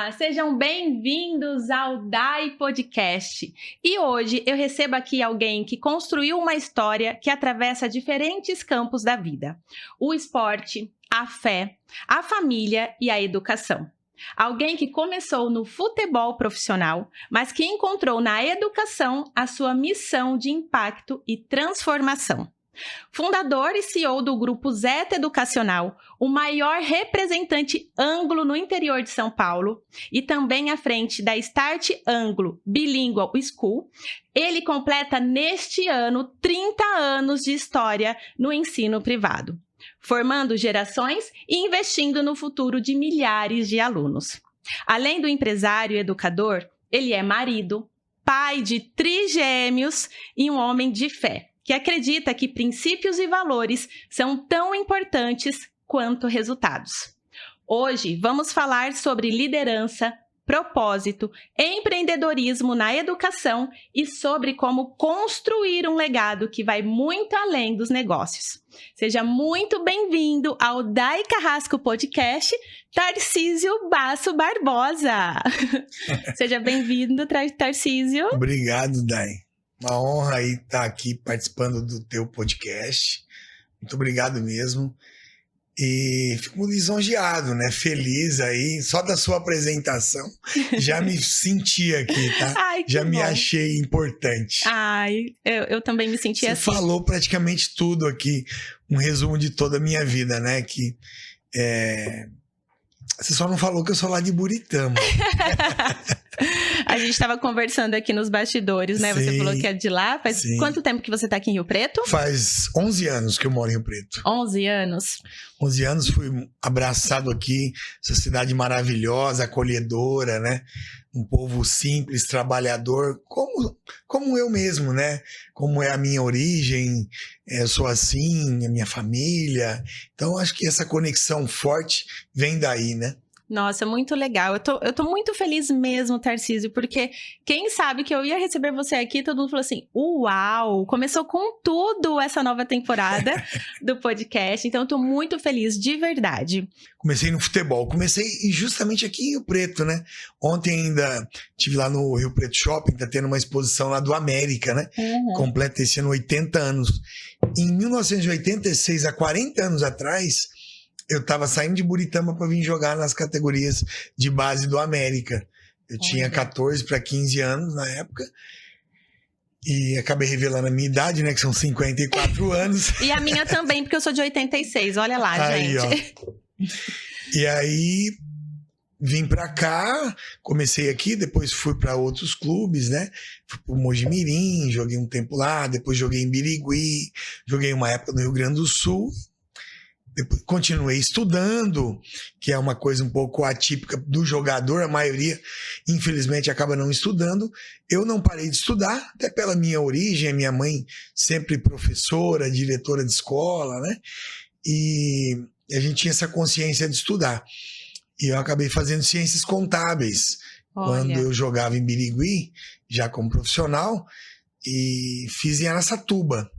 Olá, sejam bem-vindos ao DAI Podcast. E hoje eu recebo aqui alguém que construiu uma história que atravessa diferentes campos da vida: o esporte, a fé, a família e a educação. Alguém que começou no futebol profissional, mas que encontrou na educação a sua missão de impacto e transformação. Fundador e CEO do Grupo Zeta Educacional, o maior representante anglo no interior de São Paulo e também à frente da Start Anglo Bilingual School, ele completa neste ano 30 anos de história no ensino privado, formando gerações e investindo no futuro de milhares de alunos. Além do empresário e educador, ele é marido, pai de trigêmeos e um homem de fé, que acredita que princípios e valores são tão importantes quanto resultados. Hoje vamos falar sobre liderança, propósito, empreendedorismo na educação e sobre como construir um legado que vai muito além dos negócios. Seja muito bem-vindo ao Dai Carrasco Podcast, Tarcísio Basso Barbosa. Seja bem-vindo, Tarcísio. Obrigado, Dai. Uma honra aí estar aqui participando do teu podcast. Muito obrigado mesmo. E fico lisonjeado, né? Feliz aí. Só da sua apresentação já me senti aqui, tá? Ai, já me bom. Achei importante. Ai, eu também me senti assim. Você falou praticamente tudo aqui. Um resumo de toda a minha vida, né? Que você só não falou que eu sou lá de Buritama. A gente estava conversando aqui nos bastidores, né? Sim, você falou que é de lá. Faz sim. Quanto tempo que você está aqui em Rio Preto? Faz 11 anos que eu moro em Rio Preto. 11 anos. 11 anos, fui abraçado aqui, essa cidade maravilhosa, acolhedora, né? Um povo simples, trabalhador, como eu mesmo, né? Como é a minha origem, eu sou assim, a minha família. Então, acho que essa conexão forte vem daí, né? Nossa, muito legal. Eu tô muito feliz mesmo, Tarcísio, porque quem sabe que eu ia receber você aqui, todo mundo falou assim, uau, começou com tudo essa nova temporada do podcast, então eu tô muito feliz, de verdade. Comecei no futebol, comecei justamente aqui em Rio Preto, né? Ontem ainda estive lá no Rio Preto Shopping, tá tendo uma exposição lá do América, né? Completa esse ano 80 anos. Em 1986, há 40 anos atrás, eu estava saindo de Buritama para vir jogar nas categorias de base do América. Eu tinha 14 para 15 anos na época. E acabei revelando a minha idade, né? Que são 54 anos. E a minha também, porque eu sou de 86. Olha lá, aí, gente. Ó. E aí, vim para cá, comecei aqui, depois fui para outros clubes, né? Fui pro Mojimirim, joguei um tempo lá, depois joguei em Birigui, joguei uma época no Rio Grande do Sul. Depois continuei estudando, que é uma coisa um pouco atípica do jogador, a maioria, infelizmente, acaba não estudando. Eu não parei de estudar, até pela minha origem, a minha mãe sempre professora, diretora de escola, né? E a gente tinha essa consciência de estudar. E eu acabei fazendo ciências contábeis. Quando eu jogava em Birigui, já como profissional, e fiz em Araçatuba,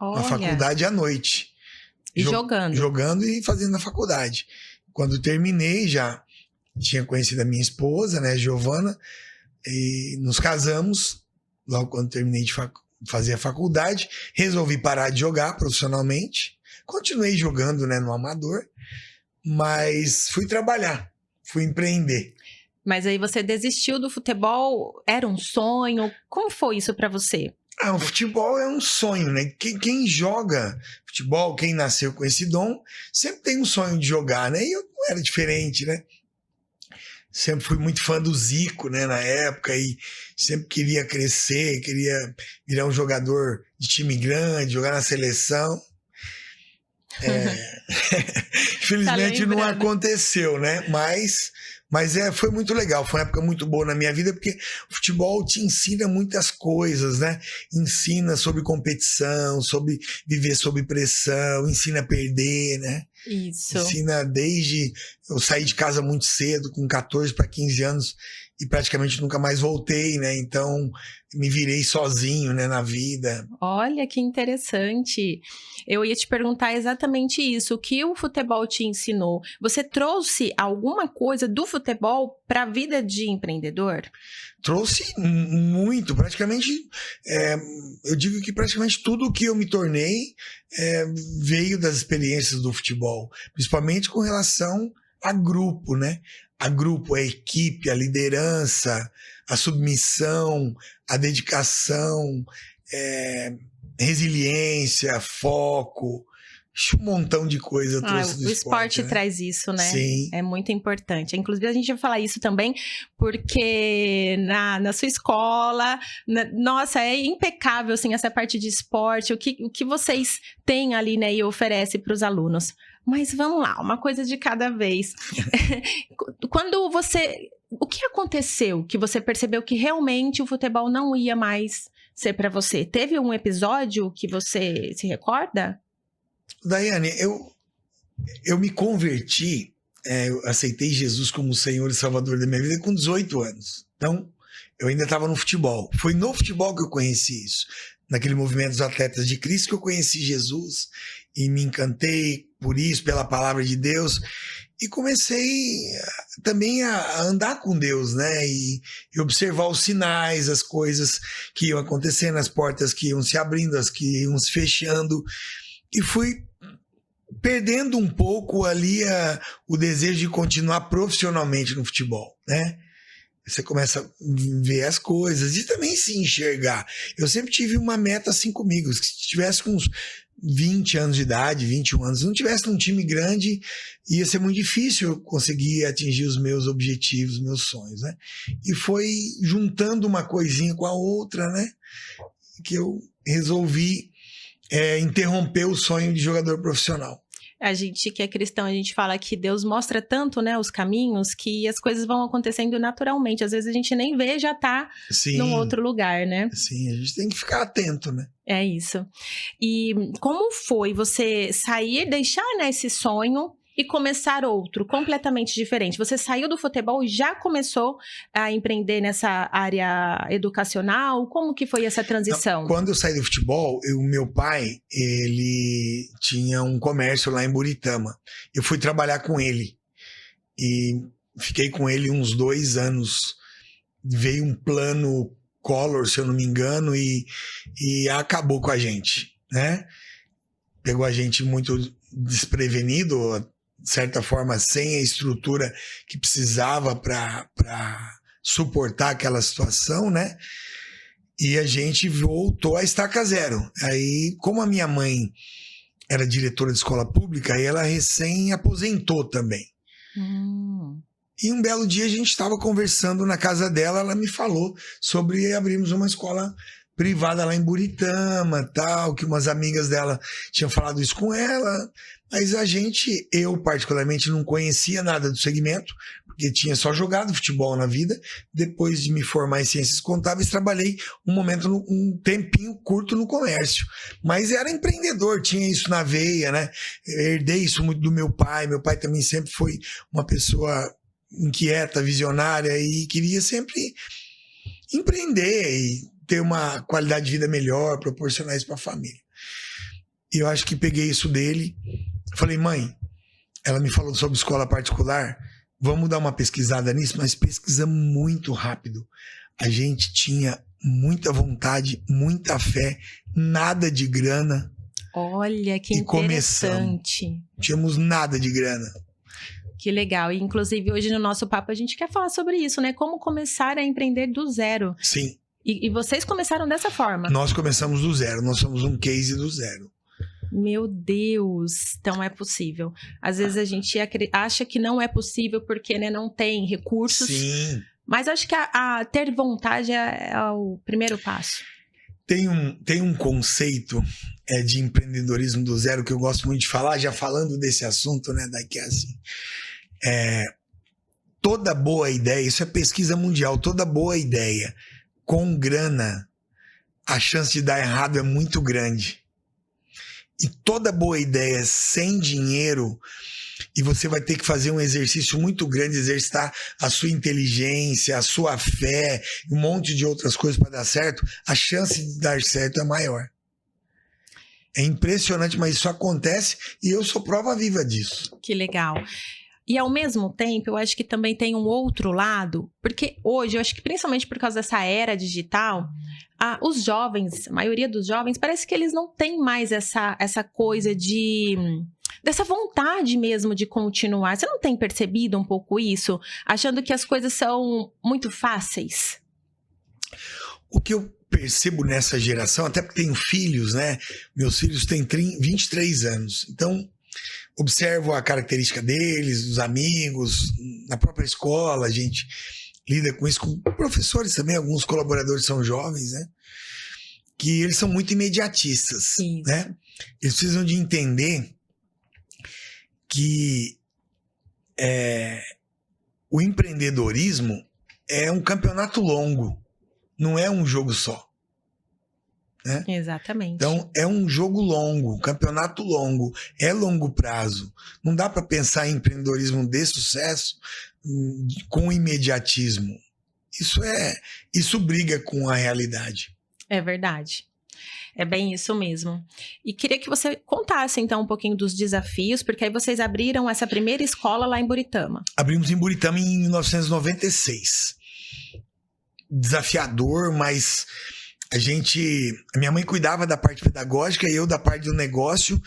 na faculdade à noite. E jogando. Jogando e fazendo na faculdade. Quando terminei, já tinha conhecido a minha esposa, né, Giovana, e nos casamos. Logo quando terminei de fazer a faculdade, resolvi parar de jogar profissionalmente. Continuei jogando, né, no amador, mas fui trabalhar, fui empreender. Mas aí você desistiu do futebol? Era um sonho? Como foi isso pra você? O futebol é um sonho, né? Quem joga futebol, quem nasceu com esse dom, sempre tem um sonho de jogar, né? E eu não era diferente, né? Sempre fui muito fã do Zico, né? Na época, e sempre queria crescer, queria virar um jogador de time grande, jogar na seleção. Infelizmente não aconteceu, né? Mas foi muito legal, foi uma época muito boa na minha vida, porque o futebol te ensina muitas coisas, né? Ensina sobre competição, sobre viver sob pressão, ensina a perder, né? Isso. Ensina desde... Eu saí de casa muito cedo, com 14 para 15 anos, e praticamente nunca mais voltei, né? Então, me virei sozinho, né, na vida. Olha que interessante. Eu ia te perguntar exatamente isso. O que o futebol te ensinou? Você trouxe alguma coisa do futebol para a vida de empreendedor? Trouxe muito, praticamente, eu digo que praticamente tudo o que eu me tornei veio das experiências do futebol, principalmente com relação a grupo, né? A grupo, a equipe, a liderança, a submissão, a dedicação, resiliência, foco, um montão de coisa eu trouxe do O esporte né? traz isso, né? Sim. É muito importante. Inclusive, a gente vai falar isso também, porque na sua escola, nossa, é impecável, assim, essa parte de esporte, o que vocês têm ali, né, e oferece para os alunos. Mas vamos lá, uma coisa de cada vez. O que aconteceu que você percebeu que realmente o futebol não ia mais ser para você? Teve um episódio que você se recorda? Daiane, eu me converti, eu aceitei Jesus como Senhor e Salvador da minha vida com 18 anos. Então, eu ainda estava no futebol. Foi no futebol que eu conheci isso. Naquele movimento dos Atletas de Cristo que eu conheci Jesus e me encantei por isso, pela palavra de Deus. E comecei também a andar com Deus, né? E observar os sinais, as coisas que iam acontecendo, as portas que iam se abrindo, as que iam se fechando. E fui perdendo um pouco ali o desejo de continuar profissionalmente no futebol, né? Você começa a ver as coisas e também se enxergar. Eu sempre tive uma meta assim comigo, se tivesse com uns 20 anos de idade, 21 anos, se não tivesse num time grande, ia ser muito difícil eu conseguir atingir os meus objetivos, meus sonhos, né? E foi juntando uma coisinha com a outra, né? Que eu resolvi interromper o sonho de jogador profissional. A gente que é cristão, a gente fala que Deus mostra tanto, né, os caminhos, que as coisas vão acontecendo naturalmente. Às vezes a gente nem vê, já tá num outro lugar, né? Sim, a gente tem que ficar atento, né? É isso. E como foi você sair, deixar, né, esse sonho e começar outro, completamente diferente? Você saiu do futebol e já começou a empreender nessa área educacional? Como que foi essa transição? Não, quando eu saí do futebol, o meu pai, ele tinha um comércio lá em Buritama. Eu fui trabalhar com ele e fiquei com ele uns 2 anos. Veio um plano Collor, se eu não me engano, e acabou com a gente, né? Pegou a gente muito desprevenido, de certa forma, sem a estrutura que precisava para suportar aquela situação, né? E a gente voltou a estaca zero. Aí, como a minha mãe era diretora de escola pública, aí ela recém aposentou também. E um belo dia a gente estava conversando na casa dela, ela me falou sobre abrirmos uma escola privada lá em Buritama, tal, que umas amigas dela tinham falado isso com ela, mas eu particularmente não conhecia nada do segmento, porque tinha só jogado futebol na vida. Depois de me formar em ciências contábeis, trabalhei um tempinho curto no comércio, mas era empreendedor, tinha isso na veia, né? Eu herdei isso muito do meu pai também sempre foi uma pessoa inquieta, visionária e queria sempre empreender e ter uma qualidade de vida melhor, proporcionar isso para a família. E eu acho que peguei isso dele. Falei, mãe, ela me falou sobre escola particular, vamos dar uma pesquisada nisso, mas pesquisamos muito rápido. A gente tinha muita vontade, muita fé, nada de grana. Olha, que interessante. Tínhamos nada de grana. Que legal. E, inclusive, hoje no nosso papo a gente quer falar sobre isso, né? Como começar a empreender do zero. Sim. E vocês começaram dessa forma? Nós começamos do zero. Nós somos um case do zero. Meu Deus, então é possível. Às vezes a gente acha que não é possível porque, né, não tem recursos. Sim. Mas acho que ter vontade é o primeiro passo. Tem um conceito de empreendedorismo do zero que eu gosto muito de falar, já falando desse assunto, né, daqui assim. Toda boa ideia, isso é pesquisa mundial, toda boa ideia com grana, a chance de dar errado é muito grande. E toda boa ideia sem dinheiro, e você vai ter que fazer um exercício muito grande, exercitar a sua inteligência, a sua fé, um monte de outras coisas para dar certo, a chance de dar certo é maior. É impressionante, mas isso acontece e eu sou prova viva disso. Que legal. E ao mesmo tempo, eu acho que também tem um outro lado, porque hoje, eu acho que principalmente por causa dessa era digital, os jovens, a maioria dos jovens, parece que eles não têm mais essa coisa dessa vontade mesmo de continuar. Você não tem percebido um pouco isso? Achando que as coisas são muito fáceis? O que eu percebo nessa geração, até porque tenho filhos, né? Meus filhos têm 23 anos. Então, observo a característica deles, dos amigos, na própria escola, a gente lida com isso, com professores também, alguns colaboradores são jovens, né? Que eles são muito imediatistas, Isso. né? Eles precisam de entender que o empreendedorismo é um campeonato longo, não é um jogo só. Né? Exatamente. Então, é um jogo longo, um campeonato longo, é longo prazo. Não dá para pensar em empreendedorismo de sucesso com imediatismo. Isso briga com a realidade. É verdade. É bem isso mesmo. E queria que você contasse, então, um pouquinho dos desafios, porque aí vocês abriram essa primeira escola lá em Buritama. Abrimos em Buritama em 1996. Desafiador, mas a minha mãe cuidava da parte pedagógica e eu da parte do negócio,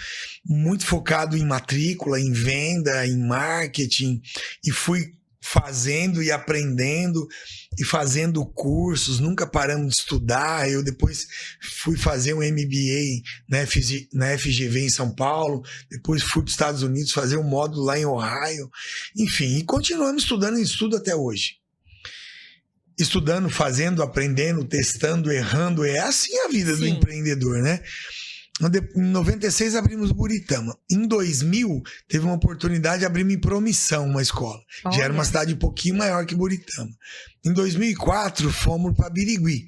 muito focado em matrícula, em venda, em marketing, e fui fazendo e aprendendo e fazendo cursos, nunca paramos de estudar. Eu depois fui fazer um MBA na FGV em São Paulo, depois fui para os Estados Unidos fazer um módulo lá em Ohio, enfim, e continuamos estudando e estudo até hoje. Estudando, fazendo, aprendendo, testando, errando, é assim a vida do empreendedor, né? Em 96 abrimos Buritama. Em 2000 teve uma oportunidade de abrir em Promissão, uma escola. Já era uma cidade um pouquinho maior que Buritama. Em 2004 fomos para Birigui.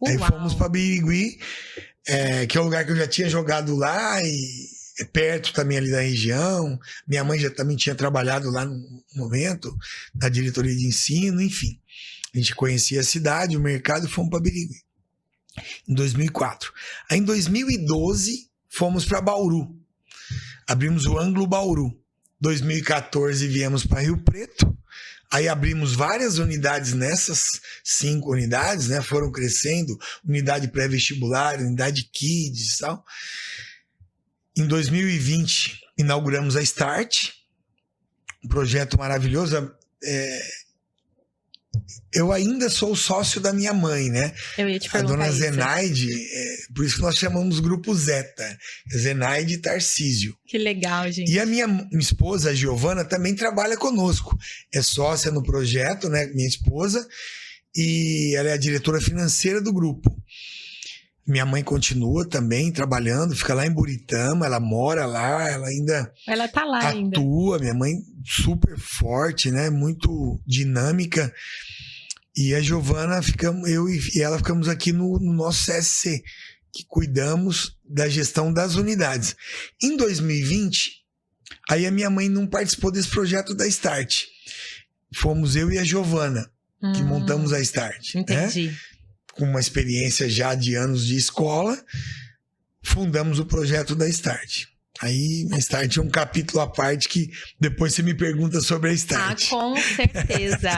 Aí fomos para Birigui, que é um lugar que eu já tinha jogado lá e é perto também ali da região. Minha mãe já também tinha trabalhado lá no momento, na diretoria de ensino, enfim. A gente conhecia a cidade, o mercado, e fomos para Birigui. Em 2004. Aí em 2012, fomos para Bauru. Abrimos o Ângulo Bauru. 2014, viemos para Rio Preto. Aí abrimos várias unidades nessas 5 unidades, né? Foram crescendo. Unidade pré-vestibular, unidade kids e tal. Em 2020, inauguramos a Start. Um projeto maravilhoso. Eu ainda sou sócio da minha mãe, né? Eu ia te a perguntar dona isso. Zenaide, por isso que nós chamamos Grupo Zeta. Zenaide e Tarcísio. Que legal, gente. E a minha esposa, a Giovana, também trabalha conosco. É sócia no projeto, né? Minha esposa. E ela é a diretora financeira do grupo. Minha mãe continua também trabalhando, fica lá em Buritama, ela mora lá, Ela tá lá ainda. Atua, minha mãe super forte, né? Muito dinâmica. E a Giovana, eu e ela ficamos aqui no nosso CSC, que cuidamos da gestão das unidades. Em 2020, aí a minha mãe não participou desse projeto da Start. Fomos eu e a Giovana que montamos a Start. Entendi. Né? Com uma experiência já de anos de escola, fundamos o projeto da Start. Aí a Start é um capítulo à parte que depois você me pergunta sobre a Start. Com certeza.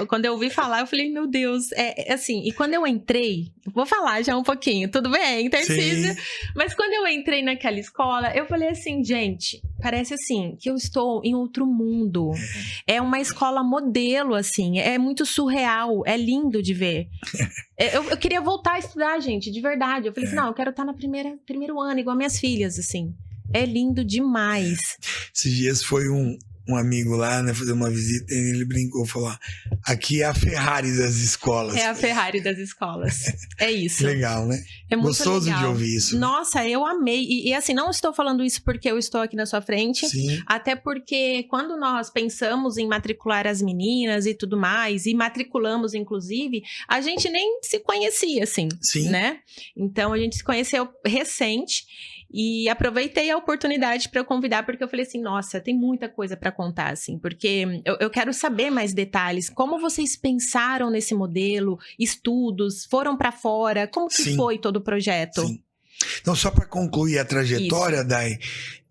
Quando eu ouvi falar, eu falei, meu Deus, assim, e quando eu entrei, vou falar já um pouquinho, tudo bem, Tarcísio? Mas quando eu entrei naquela escola, eu falei assim, gente, parece assim, que eu estou em outro mundo. É uma escola modelo, assim, é muito surreal, é lindo de ver. Eu queria voltar a estudar, gente, de verdade. Eu falei assim, não, eu quero estar no primeiro ano, igual minhas filhas, assim. É lindo demais. Esses dias foi um amigo lá, né, fazer uma visita, e ele brincou, falou, aqui é a Ferrari das escolas. É a Ferrari das escolas. É isso. Legal, né? É muito gostoso legal. de ouvir isso. Nossa, eu amei. E assim, não estou falando isso porque eu estou aqui na sua frente. Sim. Até porque quando nós pensamos em matricular as meninas e tudo mais, e matriculamos, inclusive, a gente nem se conhecia, assim. Sim. Né? Então, a gente se conheceu recente. E aproveitei a oportunidade para eu convidar, porque eu falei assim, nossa, tem muita coisa para contar, assim, porque eu quero saber mais detalhes. Como vocês pensaram nesse modelo? Estudos? Foram para fora? Como que Sim. foi todo o projeto? Sim. Então, só para concluir a trajetória, Dai,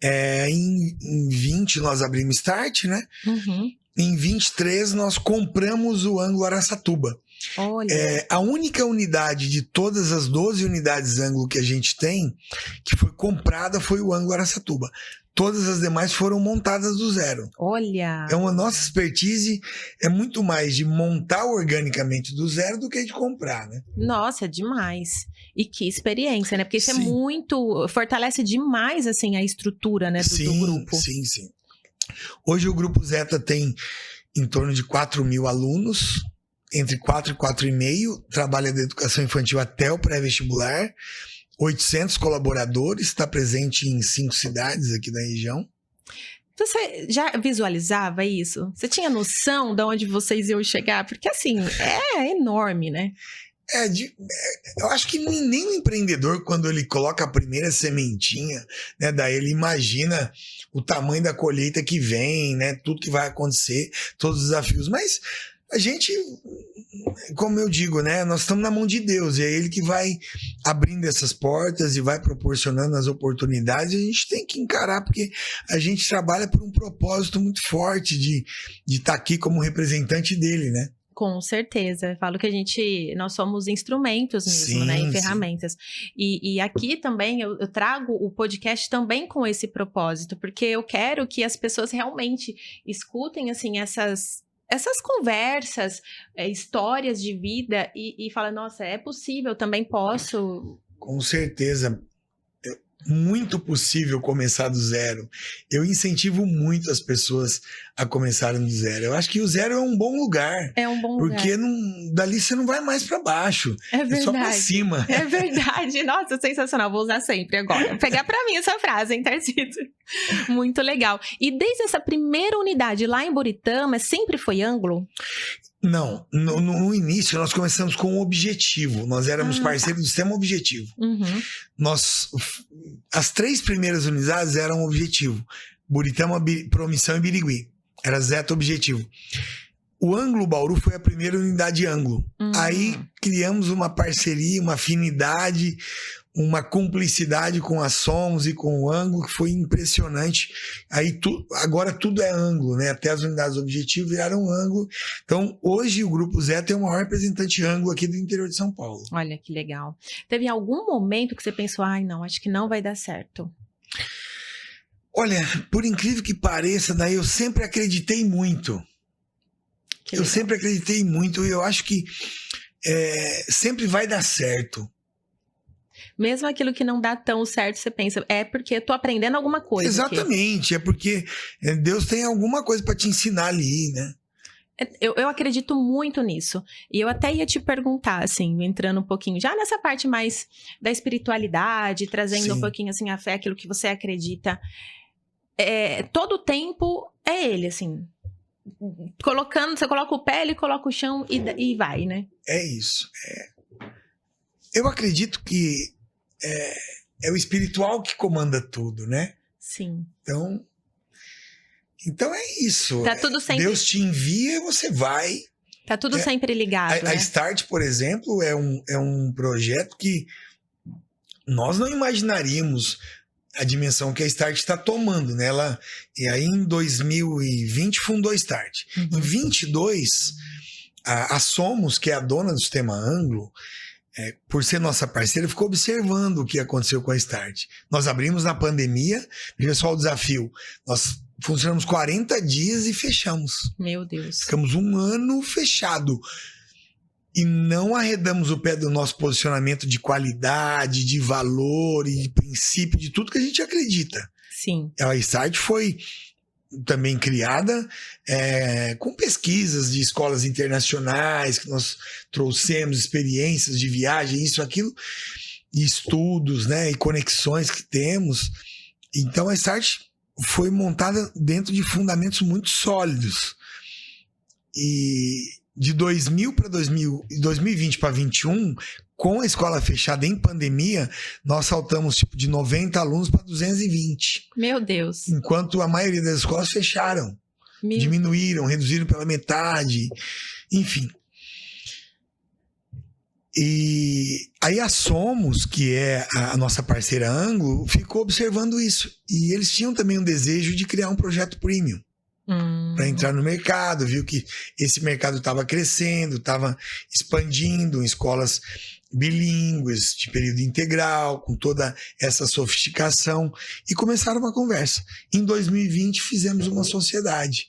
em 20 nós abrimos Start, né? Uhum. Em 23 nós compramos o ângulo Araçatuba. Olha. A única unidade de todas as 12 unidades ângulo que a gente tem, que foi comprada, foi o ângulo Araçatuba. Todas as demais foram montadas do zero. Olha. Então a nossa expertise é muito mais de montar organicamente do zero do que de comprar, né? Nossa, é demais. E que experiência, né? Porque isso é Sim. muito... Fortalece demais, assim, a estrutura, né, do grupo. Sim, sim. Hoje o Grupo Zeta tem em torno de 4.000 alunos, entre 4 e 4,5, trabalha da educação infantil até o pré-vestibular, 800 colaboradores, está presente em 5 cidades aqui da região. Você já visualizava isso? Você tinha noção de onde vocês iam chegar? Porque, assim, é enorme, né? Eu acho que nem o empreendedor, quando ele coloca a primeira sementinha, né, daí ele imagina o tamanho da colheita que vem, né, tudo que vai acontecer, todos os desafios. Mas a gente, como eu digo, né, nós estamos na mão de Deus, e é Ele que vai abrindo essas portas e vai proporcionando as oportunidades, e a gente tem que encarar, porque a gente trabalha por um propósito muito forte de estar aqui como representante dele, né? Com certeza. Eu falo que nós somos instrumentos mesmo, né? E ferramentas. E aqui também eu trago o podcast também com esse propósito, porque eu quero que as pessoas realmente escutem, assim, essas conversas, histórias de vida e falam, nossa, é possível, também posso. Com certeza. Muito possível começar do zero. Eu incentivo muito as pessoas a começarem do zero. Eu acho que o zero é um bom lugar. É um bom lugar. Porque dali você não vai mais para baixo. É verdade. É só para cima. É verdade. Nossa, sensacional. Vou usar sempre agora. Vou pegar para mim essa frase, hein, Tarcísio? Muito legal. E desde essa primeira unidade lá em Buritama, sempre foi ângulo? Não, no início nós começamos com um objetivo. Nós éramos parceiros do Sistema Objetivo. Uhum. As 3 primeiras unidades eram objetivo. Buritama, Promissão e Birigui. Era Zeta Objetivo. O Ângulo Bauru foi a primeira unidade ângulo. Aí criamos uma parceria, uma afinidade, uma cumplicidade com a Somos e com o ângulo, que foi impressionante. Aí agora tudo é ângulo, né? Até as unidades objetivo viraram ângulo. Então, hoje o Grupo Zeta é o maior representante ângulo aqui do interior de São Paulo. Olha que legal. Teve algum momento que você pensou, não, acho que não vai dar certo? Olha, por incrível que pareça, daí eu sempre acreditei muito. Eu sempre acreditei muito e eu acho que sempre vai dar certo. Mesmo aquilo que não dá tão certo, você pensa, é porque eu tô aprendendo alguma coisa. Exatamente, é porque Deus tem alguma coisa para te ensinar ali, né? Eu acredito muito nisso. E eu até ia te perguntar, assim, entrando um pouquinho, já nessa parte mais da espiritualidade, trazendo um pouquinho, assim, a fé, aquilo que você acredita. Todo tempo é ele, assim. Você coloca o pé, ele coloca o chão e vai, né? É isso. Eu acredito que é o espiritual que comanda tudo, né? Sim. Então é isso. Tá tudo sempre... Deus te envia e você vai. Tá tudo sempre ligado, né? A Start, por exemplo, é um projeto que nós não imaginaríamos a dimensão que a Start está tomando, né? E aí em 2020 fundou a Start. Em 22, a Somos, que é a dona do sistema ângulo, por ser nossa parceira, ficou observando o que aconteceu com a Start. Nós abrimos na pandemia, veja só o desafio. Nós funcionamos 40 dias e fechamos. Meu Deus. Ficamos 1 ano fechado. E não arredamos o pé do nosso posicionamento de qualidade, de valor e de princípio, de tudo que a gente acredita. Sim. A Start foi também criada com pesquisas de escolas internacionais, que nós trouxemos experiências de viagem, isso, aquilo, e estudos, né, e conexões que temos. Então a Start foi montada dentro de fundamentos muito sólidos. E de 2020 para 2021, com a escola fechada em pandemia, nós saltamos tipo de 90 alunos para 220. Meu Deus. Enquanto a maioria das escolas fecharam, diminuíram, reduziram pela metade, enfim. E aí a Somos, que é a nossa parceira Anglo, ficou observando isso. E eles tinham também um desejo de criar um projeto premium para entrar no mercado, viu que esse mercado estava crescendo, estava expandindo em escolas bilíngues, de período integral, com toda essa sofisticação, e começaram uma conversa. Em 2020 fizemos uma sociedade.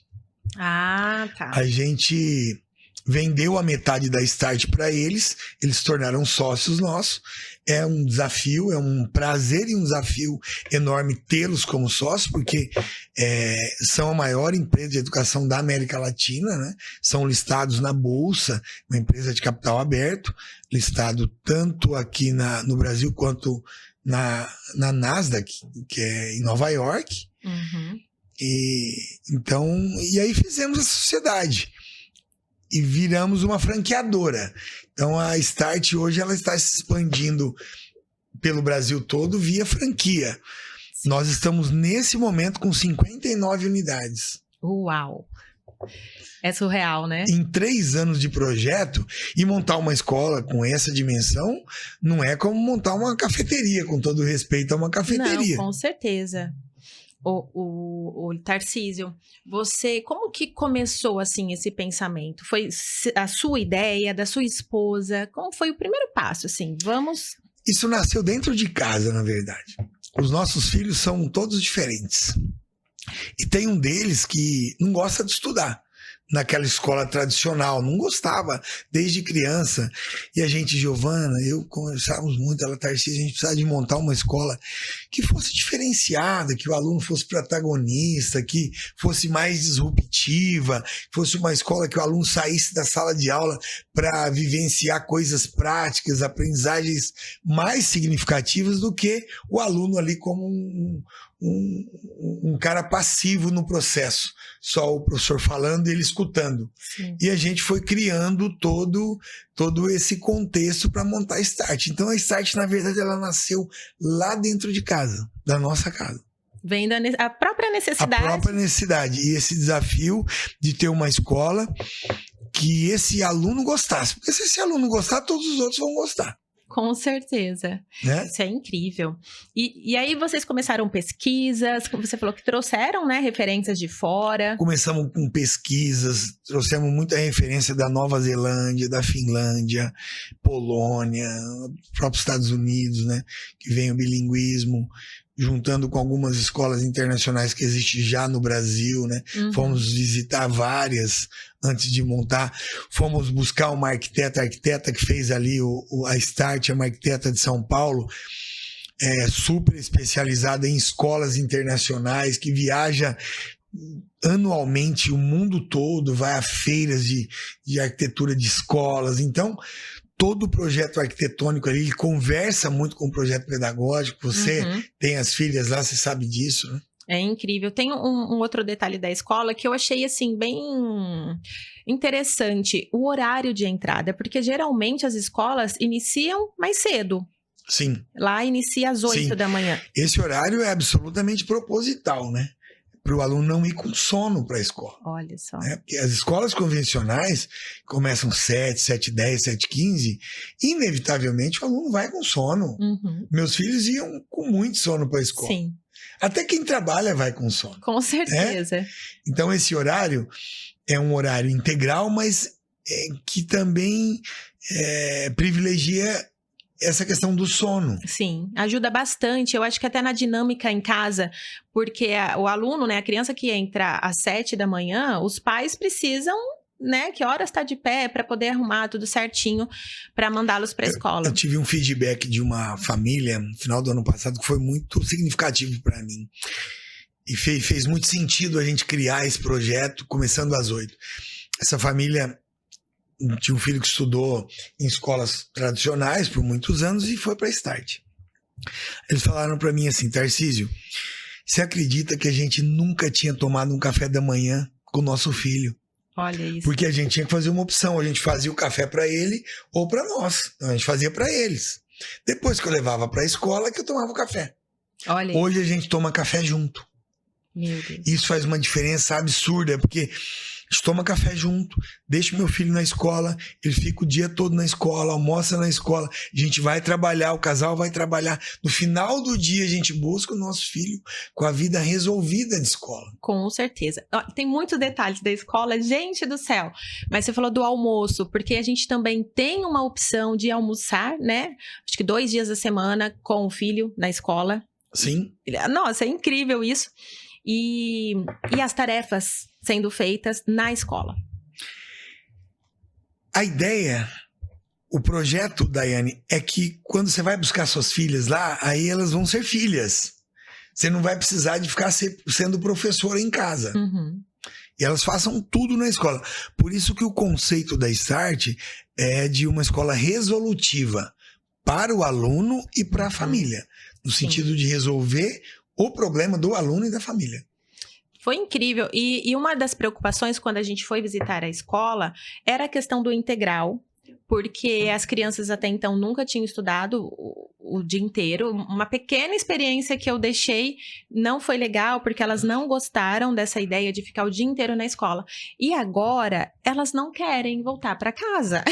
Ah, tá. A gente vendeu a metade da Start para eles, eles se tornaram sócios nossos. É um desafio, é um prazer e um desafio enorme tê-los como sócios, porque são a maior empresa de educação da América Latina, né? São listados na Bolsa, uma empresa de capital aberto, listado tanto aqui no Brasil quanto na Nasdaq, que é em Nova York. Uhum. E aí fizemos a sociedade e viramos uma franqueadora. Então a Start hoje ela está se expandindo pelo Brasil todo via franquia. Nós estamos nesse momento com 59 unidades. Uau! É surreal, né? Em 3 anos de projeto, e montar uma escola com essa dimensão não é como montar uma cafeteria, com todo respeito a uma cafeteria. Não, com certeza. O Tarcísio, você, como que começou assim esse pensamento? Foi a sua ideia, da sua esposa? Como foi o primeiro passo, assim? Vamos... Isso nasceu dentro de casa, na verdade. Os nossos filhos são todos diferentes. E tem um deles que não gosta de estudar naquela escola tradicional, não gostava desde criança. E a gente, Giovana, eu conversávamos muito, ela, Tarcísio, a gente precisava de montar uma escola que fosse diferenciada, que o aluno fosse protagonista, que fosse mais disruptiva, fosse uma escola que o aluno saísse da sala de aula para vivenciar coisas práticas, aprendizagens mais significativas do que o aluno ali como um cara passivo no processo, só o professor falando e ele escutando. Sim. E a gente foi criando todo esse contexto para montar a Start. Então a Start, na verdade, ela nasceu lá dentro de casa, da nossa casa. Vem a própria necessidade. A própria necessidade. E esse desafio de ter uma escola que esse aluno gostasse. Porque se esse aluno gostar, todos os outros vão gostar. Com certeza. Né? Isso é incrível. E aí vocês começaram pesquisas, você falou que trouxeram, né, referências de fora. Começamos com pesquisas, trouxemos muita referência da Nova Zelândia, da Finlândia, Polônia, próprios Estados Unidos, né, que vem o bilinguismo, juntando com algumas escolas internacionais que existem já no Brasil, né? Uhum. Fomos visitar várias antes de montar. Fomos buscar uma arquiteta que fez ali a Start, uma arquiteta de São Paulo, super especializada em escolas internacionais, que viaja anualmente o mundo todo, vai a feiras de arquitetura de escolas. Então, todo o projeto arquitetônico ali, ele conversa muito com o projeto pedagógico. Você tem as filhas lá, você sabe disso, né? É incrível. Tem um outro detalhe da escola que eu achei, assim, bem interessante. O horário de entrada, porque geralmente as escolas iniciam mais cedo. Sim. Lá inicia às 8 da manhã. Esse horário é absolutamente proposital, né? Para o aluno não ir com sono para a escola. Olha só. Né? Porque as escolas convencionais começam 7, 7h10, 7h15, inevitavelmente o aluno vai com sono. Uhum. Meus filhos iam com muito sono para a escola. Sim. Até quem trabalha vai com sono. Com certeza. Então esse horário é um horário integral, mas que também privilegia essa questão do sono. Sim, ajuda bastante. Eu acho que até na dinâmica em casa, porque o aluno, né, a criança que entra às 7 da manhã, os pais precisam, né, que horas está de pé para poder arrumar tudo certinho para mandá-los para a escola. Eu tive um feedback de uma família no final do ano passado que foi muito significativo para mim. E fez muito sentido a gente criar esse projeto começando às 8. Essa família tinha um filho que estudou em escolas tradicionais por muitos anos e foi para a Start. Eles falaram para mim assim: Tarcísio, você acredita que a gente nunca tinha tomado um café da manhã com o nosso filho? Olha isso. Porque a gente tinha que fazer uma opção. A gente fazia o café para ele ou para nós. Então, a gente fazia para eles. Depois que eu levava para a escola, que eu tomava o café. Olha Hoje a gente toma café junto. Meu Deus. Isso faz uma diferença absurda, porque a gente toma café junto, deixa meu filho na escola, ele fica o dia todo na escola, almoça na escola, a gente vai trabalhar, o casal vai trabalhar. No final do dia, a gente busca o nosso filho com a vida resolvida de escola. Com certeza. Tem muitos detalhes da escola, gente do céu. Mas você falou do almoço, porque a gente também tem uma opção de almoçar, né? Acho que 2 dias da semana com o filho na escola. Sim. Nossa, é incrível isso. E as tarefas sendo feitas na escola. A ideia, o projeto, Daiane, é que quando você vai buscar suas filhas lá, aí elas vão ser filhas. Você não vai precisar de ficar sendo professora em casa. Uhum. E elas façam tudo na escola. Por isso que o conceito da Start é de uma escola resolutiva para o aluno e para a família. No sentido de resolver o problema do aluno e da família. Foi incrível. E uma das preocupações quando a gente foi visitar a escola era a questão do integral, porque as crianças até então nunca tinham estudado o dia inteiro. Uma pequena experiência que eu deixei não foi legal, porque elas não gostaram dessa ideia de ficar o dia inteiro na escola. E agora, elas não querem voltar para casa.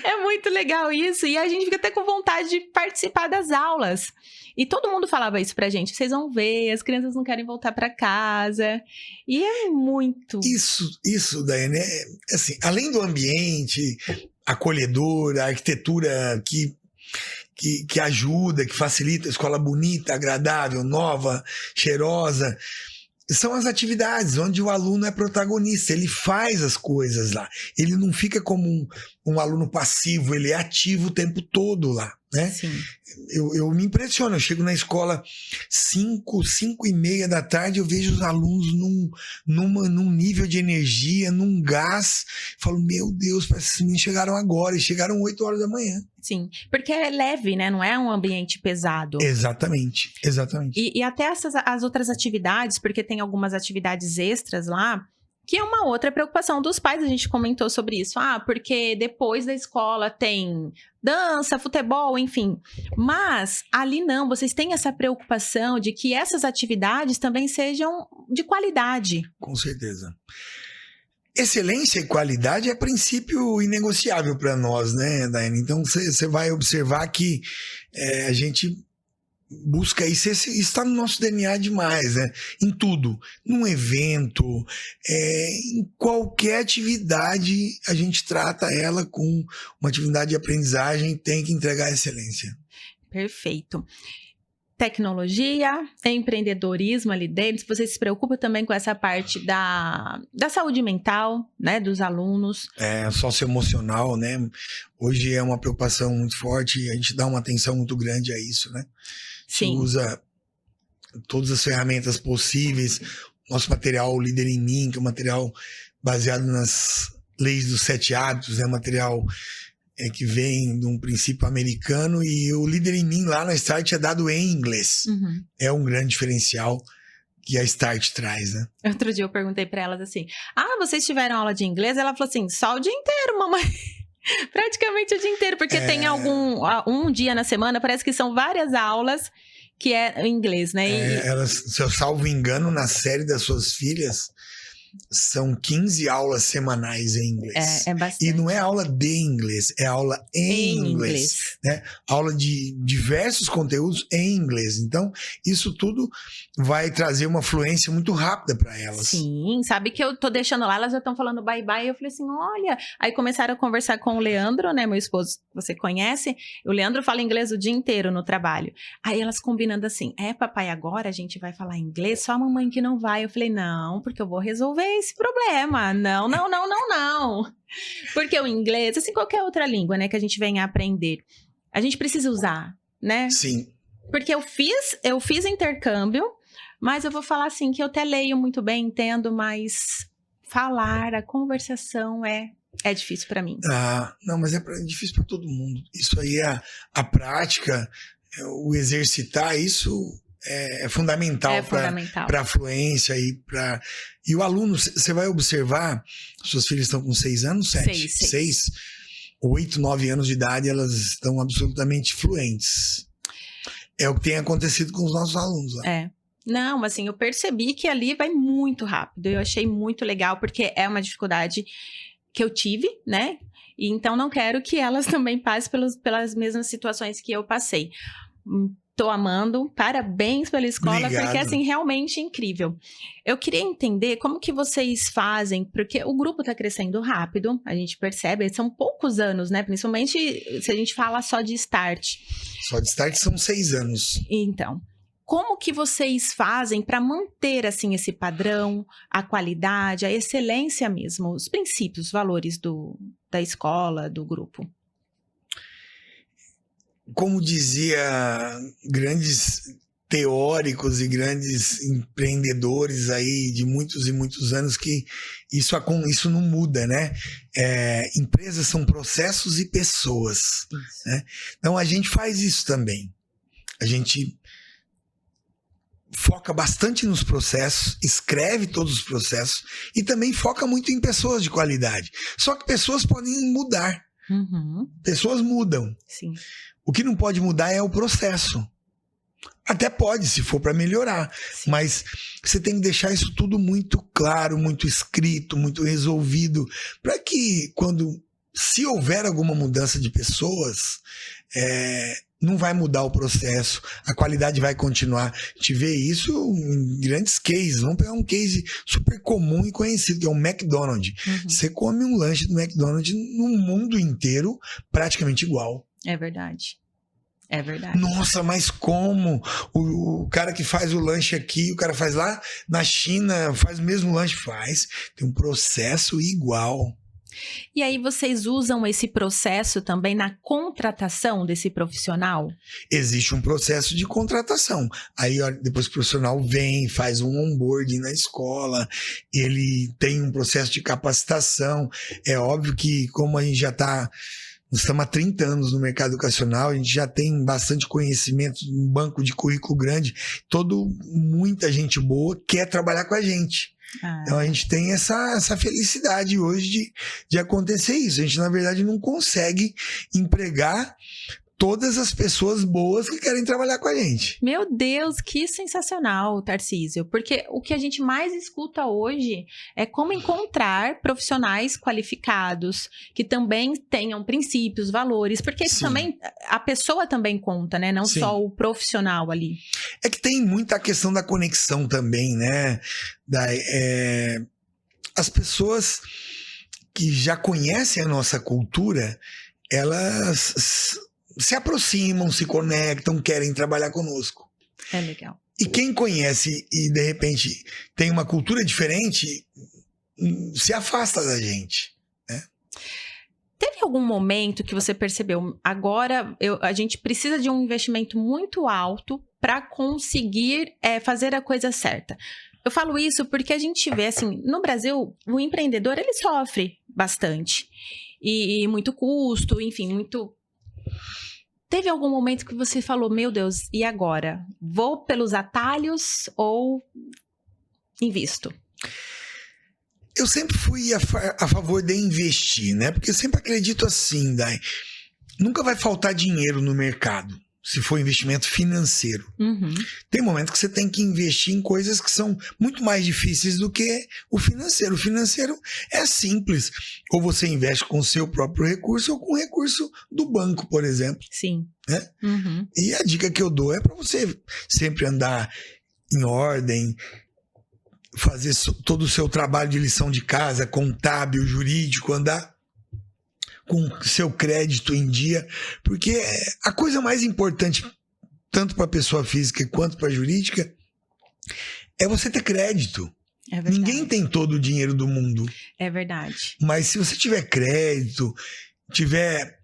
É muito legal isso. E a gente fica até com vontade de participar das aulas. E todo mundo falava isso pra gente. Vocês vão ver, as crianças não querem voltar pra casa. E é muito... Isso, Daiane, assim, além do ambiente acolhedor, a arquitetura que ajuda, que facilita, a escola bonita, agradável, nova, cheirosa... São as atividades onde o aluno é protagonista, ele faz as coisas lá. Ele não fica como um aluno passivo, ele é ativo o tempo todo lá, né? Sim. Eu me impressiono, eu chego na escola 5:30 da tarde, eu vejo os alunos num nível de energia, num gás. Falo, meu Deus, parece que esses meninos chegaram agora, e chegaram 8 horas da manhã. Sim, porque é leve, né? Não é um ambiente pesado. Exatamente. E até as outras atividades, porque tem algumas atividades extras lá, que é uma outra preocupação dos pais, a gente comentou sobre isso. Porque depois da escola tem dança, futebol, enfim. Mas ali não, vocês têm essa preocupação de que essas atividades também sejam de qualidade. Com certeza. Excelência e qualidade é princípio inegociável para nós, né, Daiane? Então você vai observar que a gente busca isso está no nosso DNA demais, né? Em tudo, num evento, em qualquer atividade, a gente trata ela com uma atividade de aprendizagem, tem que entregar excelência. Perfeito. Tecnologia, empreendedorismo ali dentro, você se preocupa também com essa parte da saúde mental, né, dos alunos? Socioemocional, né? Hoje é uma preocupação muito forte e a gente dá uma atenção muito grande a isso, né? Sim. Usa todas as ferramentas possíveis, nosso material Líder em Mim, que é um material baseado nas leis dos 7 hábitos, né? Material que vem de um princípio americano, e o Líder em Mim lá na Start é dado em inglês. Uhum. É um grande diferencial que a Start traz, né? Outro dia eu perguntei para elas assim, vocês tiveram aula de inglês? Ela falou assim, só o dia inteiro, mamãe. Praticamente o dia inteiro, porque tem um dia na semana, parece que são várias aulas que é em inglês, né? Elas, se eu salvo engano, na série das suas filhas, são 15 aulas semanais em inglês. É bastante. E não é aula de inglês, é aula em inglês. Né? Aula de diversos conteúdos em inglês. Então, isso tudo vai trazer uma fluência muito rápida para elas. Sim, sabe que eu tô deixando lá, elas já estão falando bye-bye. Eu falei assim, olha... Aí começaram a conversar com o Leandro, né, meu esposo, você conhece. O Leandro fala inglês o dia inteiro no trabalho. Aí elas combinando assim, papai, agora a gente vai falar inglês, só a mamãe que não vai. Eu falei, não, porque eu vou resolver esse problema. Não. Porque o inglês, assim, qualquer outra língua, né, que a gente venha a aprender, a gente precisa usar, né? Sim. Porque eu fiz intercâmbio, mas eu vou falar assim, que eu até leio muito bem, entendo, mas falar, a conversação é difícil para mim. Não, mas é difícil para todo mundo. Isso aí, a prática, o exercitar, isso é fundamental fundamental. para a fluência e o aluno, você vai observar, suas filhas estão com 6 anos, 7? 6, 8, 9 anos de idade, elas estão absolutamente fluentes. É o que tem acontecido com os nossos alunos lá. Não, assim, eu percebi que ali vai muito rápido. Eu achei muito legal, porque é uma dificuldade que eu tive, né? E então não quero que elas também passem pelas mesmas situações que eu passei. Tô amando, parabéns pela escola, Obrigado. porque assim, realmente incrível. Eu queria entender como que vocês fazem, porque o grupo tá crescendo rápido, a gente percebe, são poucos anos, né? Principalmente se a gente fala só de Start. Só de Start são 6 anos. Então, como que vocês fazem para manter, assim, esse padrão, a qualidade, a excelência mesmo, os princípios, os valores da escola, do grupo? Como dizia grandes teóricos e grandes empreendedores aí de muitos e muitos anos, que isso não muda, né? Empresas são processos e pessoas, né? Então a gente faz isso também. A gente foca bastante nos processos, escreve todos os processos e também foca muito em pessoas de qualidade. Só que pessoas podem mudar. Pessoas mudam. Sim. O que não pode mudar é o processo. Até pode, se for para melhorar. Sim. Mas você tem que deixar isso tudo muito claro, muito escrito, muito resolvido, para que se houver alguma mudança de pessoas, não vai mudar o processo, a qualidade vai continuar. A gente vê isso em grandes cases. Vamos pegar um case super comum e conhecido, que é o McDonald's. Você come um lanche do McDonald's no mundo inteiro praticamente igual. É verdade. É verdade. Nossa, mas como? O cara que faz o lanche aqui, o cara faz lá na China, faz o mesmo lanche? Faz. Tem um processo igual. E aí vocês usam esse processo também na contratação desse profissional? Existe um processo de contratação. Aí depois que o profissional vem, faz um onboarding na escola, ele tem um processo de capacitação. É óbvio que como a gente já nós estamos há 30 anos no mercado educacional, a gente já tem bastante conhecimento, um banco de currículo grande, muita gente boa quer trabalhar com a gente. Então a gente tem essa felicidade hoje de acontecer isso. A gente, na verdade, não consegue empregar todas as pessoas boas que querem trabalhar com a gente. Meu Deus, que sensacional, Tarcísio. Porque o que a gente mais escuta hoje é como encontrar profissionais qualificados, que também tenham princípios, valores, porque também a pessoa também conta, né? Não só o profissional ali. É que tem muita questão da conexão também, né? As pessoas que já conhecem a nossa cultura, elas se aproximam, se conectam, querem trabalhar conosco. É legal. E quem conhece e, de repente, tem uma cultura diferente, se afasta da gente, né? Teve algum momento que você percebeu, agora a gente precisa de um investimento muito alto para conseguir fazer a coisa certa? Eu falo isso porque a gente vê, assim, no Brasil, o empreendedor, ele sofre bastante. E muito custo, enfim, muito... Teve algum momento que você falou, meu Deus, e agora? Vou pelos atalhos ou invisto? Eu sempre fui a favor de investir, né? Porque eu sempre acredito assim, Dai. Nunca vai faltar dinheiro no mercado, se for investimento financeiro. Tem momento que você tem que investir em coisas que são muito mais difíceis do que o financeiro. O financeiro é simples. Ou você investe com o seu próprio recurso ou com o recurso do banco, por exemplo. Sim. Né? E a dica que eu dou é para você sempre andar em ordem, fazer todo o seu trabalho de lição de casa, contábil, jurídico, andar com seu crédito em dia, porque a coisa mais importante, tanto para a pessoa física quanto para a jurídica, é você ter crédito. É verdade. Ninguém tem todo o dinheiro do mundo. É verdade. Mas se você tiver crédito, tiver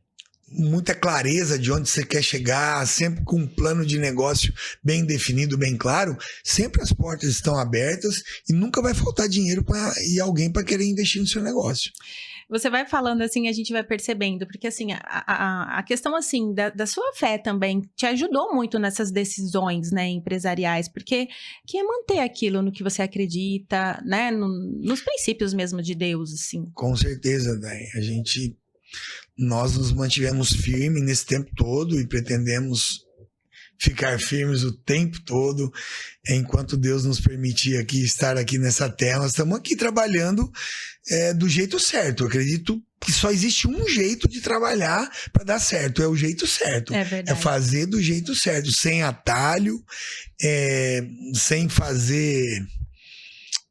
muita clareza de onde você quer chegar, sempre com um plano de negócio bem definido, bem claro, sempre as portas estão abertas e nunca vai faltar dinheiro e alguém para querer investir no seu negócio. Você vai falando assim, a gente vai percebendo, porque assim, a questão assim, da sua fé também te ajudou muito nessas decisões, né, empresariais, porque que é manter aquilo no que você acredita, né, nos princípios mesmo de Deus, assim. Com certeza, Day. Nós nos mantivemos firmes nesse tempo todo e pretendemos ficar firmes o tempo todo, enquanto Deus nos permitir aqui estar aqui nessa terra. Nós estamos aqui trabalhando do jeito certo. Eu acredito que só existe um jeito de trabalhar para dar certo, é o jeito certo. É verdade. É fazer do jeito certo, sem atalho, sem fazer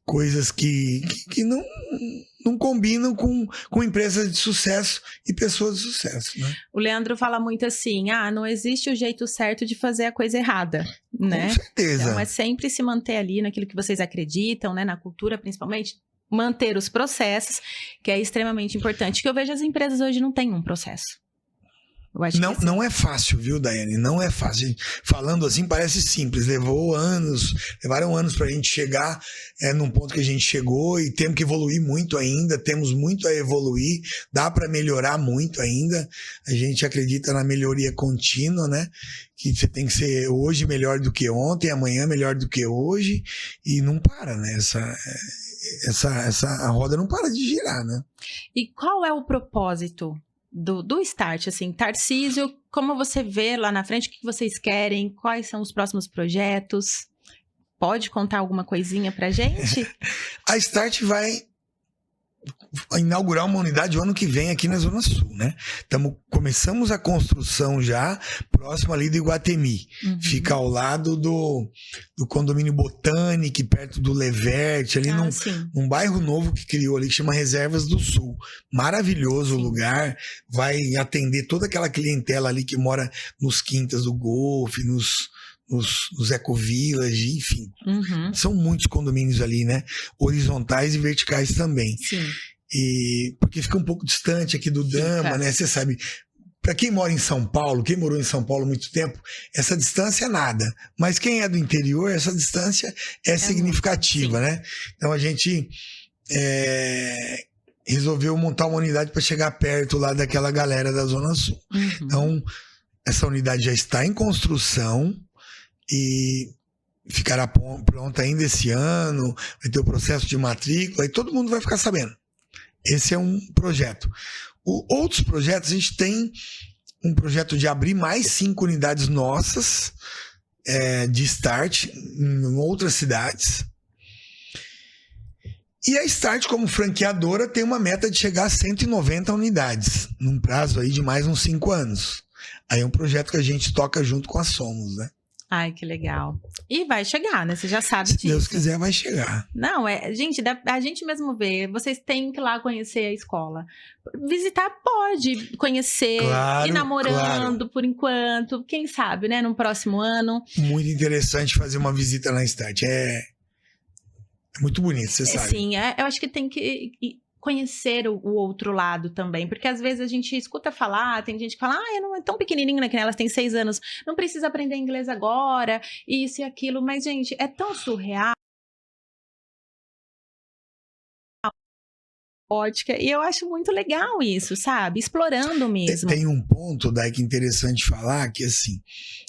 coisas que não combinam com empresas de sucesso e pessoas de sucesso, né? O Leandro fala muito assim, não existe o jeito certo de fazer a coisa errada, né? Com certeza. Então é sempre se manter ali naquilo que vocês acreditam, né? Na cultura principalmente, manter os processos, que é extremamente importante. Que eu vejo as empresas hoje não têm um processo. Eu acho que Não é fácil, viu, Daiane? Não é fácil. Falando assim parece simples. Levaram anos pra gente chegar num ponto que a gente chegou e temos que evoluir muito ainda, temos muito a evoluir, dá para melhorar muito ainda. A gente acredita na melhoria contínua, né? Que você tem que ser hoje melhor do que ontem, amanhã melhor do que hoje, e não para, né? A roda não para de girar, né? E qual é o propósito do Start, assim, Tarcísio, como você vê lá na frente, o que vocês querem, quais são os próximos projetos? Pode contar alguma coisinha pra gente? A Start vai inaugurar uma unidade o ano que vem aqui na Zona Sul, né? Começamos a construção já próximo ali do Iguatemi. Uhum. Fica ao lado do condomínio Botânico, perto do Leverte, ali num bairro novo que criou ali, que chama Reservas do Sul. Maravilhoso o lugar, vai atender toda aquela clientela ali que mora nos quintas do Golfe, nos Eco-Village, enfim. Uhum. São muitos condomínios ali, né? Horizontais e verticais também. Sim. Porque fica um pouco distante aqui do Dama, né? Você sabe, para quem mora em São Paulo, quem morou em São Paulo há muito tempo, essa distância é nada. Mas quem é do interior, essa distância é significativa, né? Então a gente resolveu montar uma unidade para chegar perto lá daquela galera da Zona Sul. Uhum. Então, essa unidade já está em construção e ficará pronta ainda esse ano, vai ter o processo de matrícula e todo mundo vai ficar sabendo. Esse é um projeto. Outros projetos, a gente tem um projeto de abrir mais 5 unidades nossas de Start em outras cidades. E a Start, como franqueadora, tem uma meta de chegar a 190 unidades, num prazo aí de mais uns 5 anos. Aí é um projeto que a gente toca junto com a Somos, né? Ai, que legal. E vai chegar, né? Você já sabe disso. Se Deus quiser, vai chegar. Não, gente, a gente mesmo vê. Vocês têm que ir lá conhecer a escola. Visitar pode, conhecer, ir namorando por enquanto. Quem sabe, né? No próximo ano. Muito interessante fazer uma visita na Start. É muito bonito, você sabe. Sim, eu acho que tem que conhecer o outro lado também, porque às vezes a gente escuta falar, tem gente que fala, não é tão pequenininha, né, que elas têm 6 anos, não precisa aprender inglês agora, isso e aquilo, mas gente, é tão surreal. Ótica, e eu acho muito legal isso, sabe? Explorando mesmo. Tem um ponto, Dai, que é interessante falar, que assim,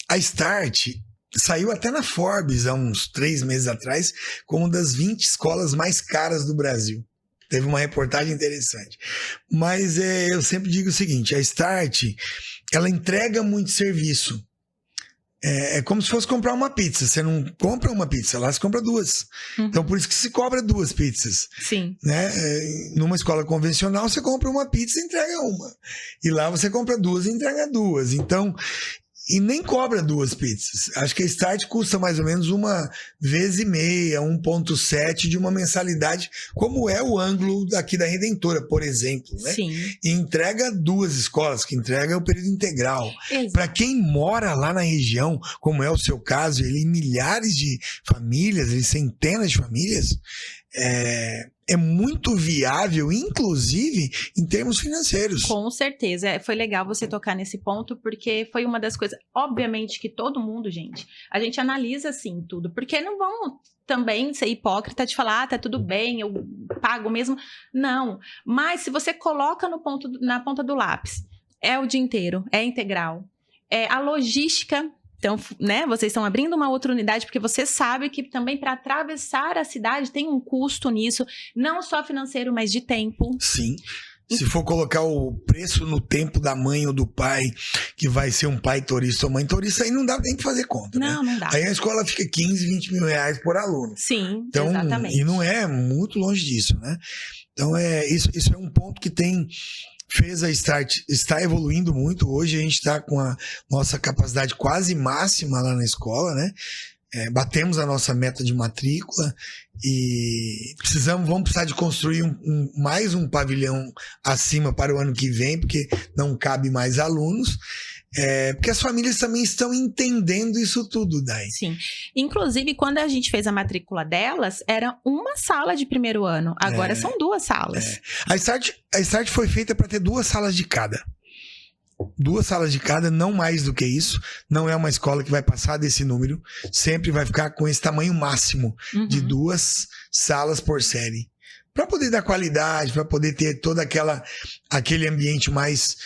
a Start saiu até na Forbes há uns 3 meses atrás como uma das 20 escolas mais caras do Brasil. Teve uma reportagem interessante. Mas eu sempre digo o seguinte, a Start, ela entrega muito serviço. É como se fosse comprar uma pizza. Você não compra uma pizza, lá você compra 2. Uhum. Então, por isso que se cobra 2 pizzas. Sim. Né? Numa escola convencional, você compra uma pizza e entrega uma. E lá você compra 2 e entrega 2. Então... E nem cobra 2 pizzas. Acho que a Start custa mais ou menos 1,5 vezes, 1,7 de uma mensalidade, como é o ângulo aqui da Redentora, por exemplo. Né? Sim. E entrega 2 escolas, que entrega o período integral. Para quem mora lá na região, como é o seu caso, ele milhares de famílias, centenas de famílias, é muito viável, inclusive em termos financeiros. Com certeza. Foi legal você tocar nesse ponto, porque foi uma das coisas... Obviamente que todo mundo, gente, a gente analisa assim tudo, porque não vamos também ser hipócrita de falar, tá tudo bem, eu pago mesmo. Não, mas se você coloca na ponta do lápis, é o dia inteiro, é integral, é a logística. Então, né, vocês estão abrindo uma outra unidade porque você sabe que também para atravessar a cidade tem um custo nisso, não só financeiro, mas de tempo. Sim. Se for colocar o preço no tempo da mãe ou do pai, que vai ser um pai turista ou mãe turista, aí não dá nem pra fazer conta, Não, né? não dá. Aí a escola fica 15, 20 mil reais por aluno. Sim, Então, exatamente. E não é muito longe disso, né? Então, isso é um ponto que fez a Start está evoluindo muito. Hoje a gente está com a nossa capacidade quase máxima lá na escola, né? Batemos a nossa meta de matrícula e vamos precisar de construir mais um pavilhão acima para o ano que vem, porque não cabe mais alunos. Porque as famílias também estão entendendo isso tudo, Dai. Sim. Inclusive, quando a gente fez a matrícula delas, era uma sala de primeiro ano. Agora são 2 salas. A Start foi feita para ter 2 salas de cada. 2 salas de cada, não mais do que isso. Não é uma escola que vai passar desse número. Sempre vai ficar com esse tamanho máximo de 2 salas por série. Para poder dar qualidade, para poder ter todo aquele ambiente mais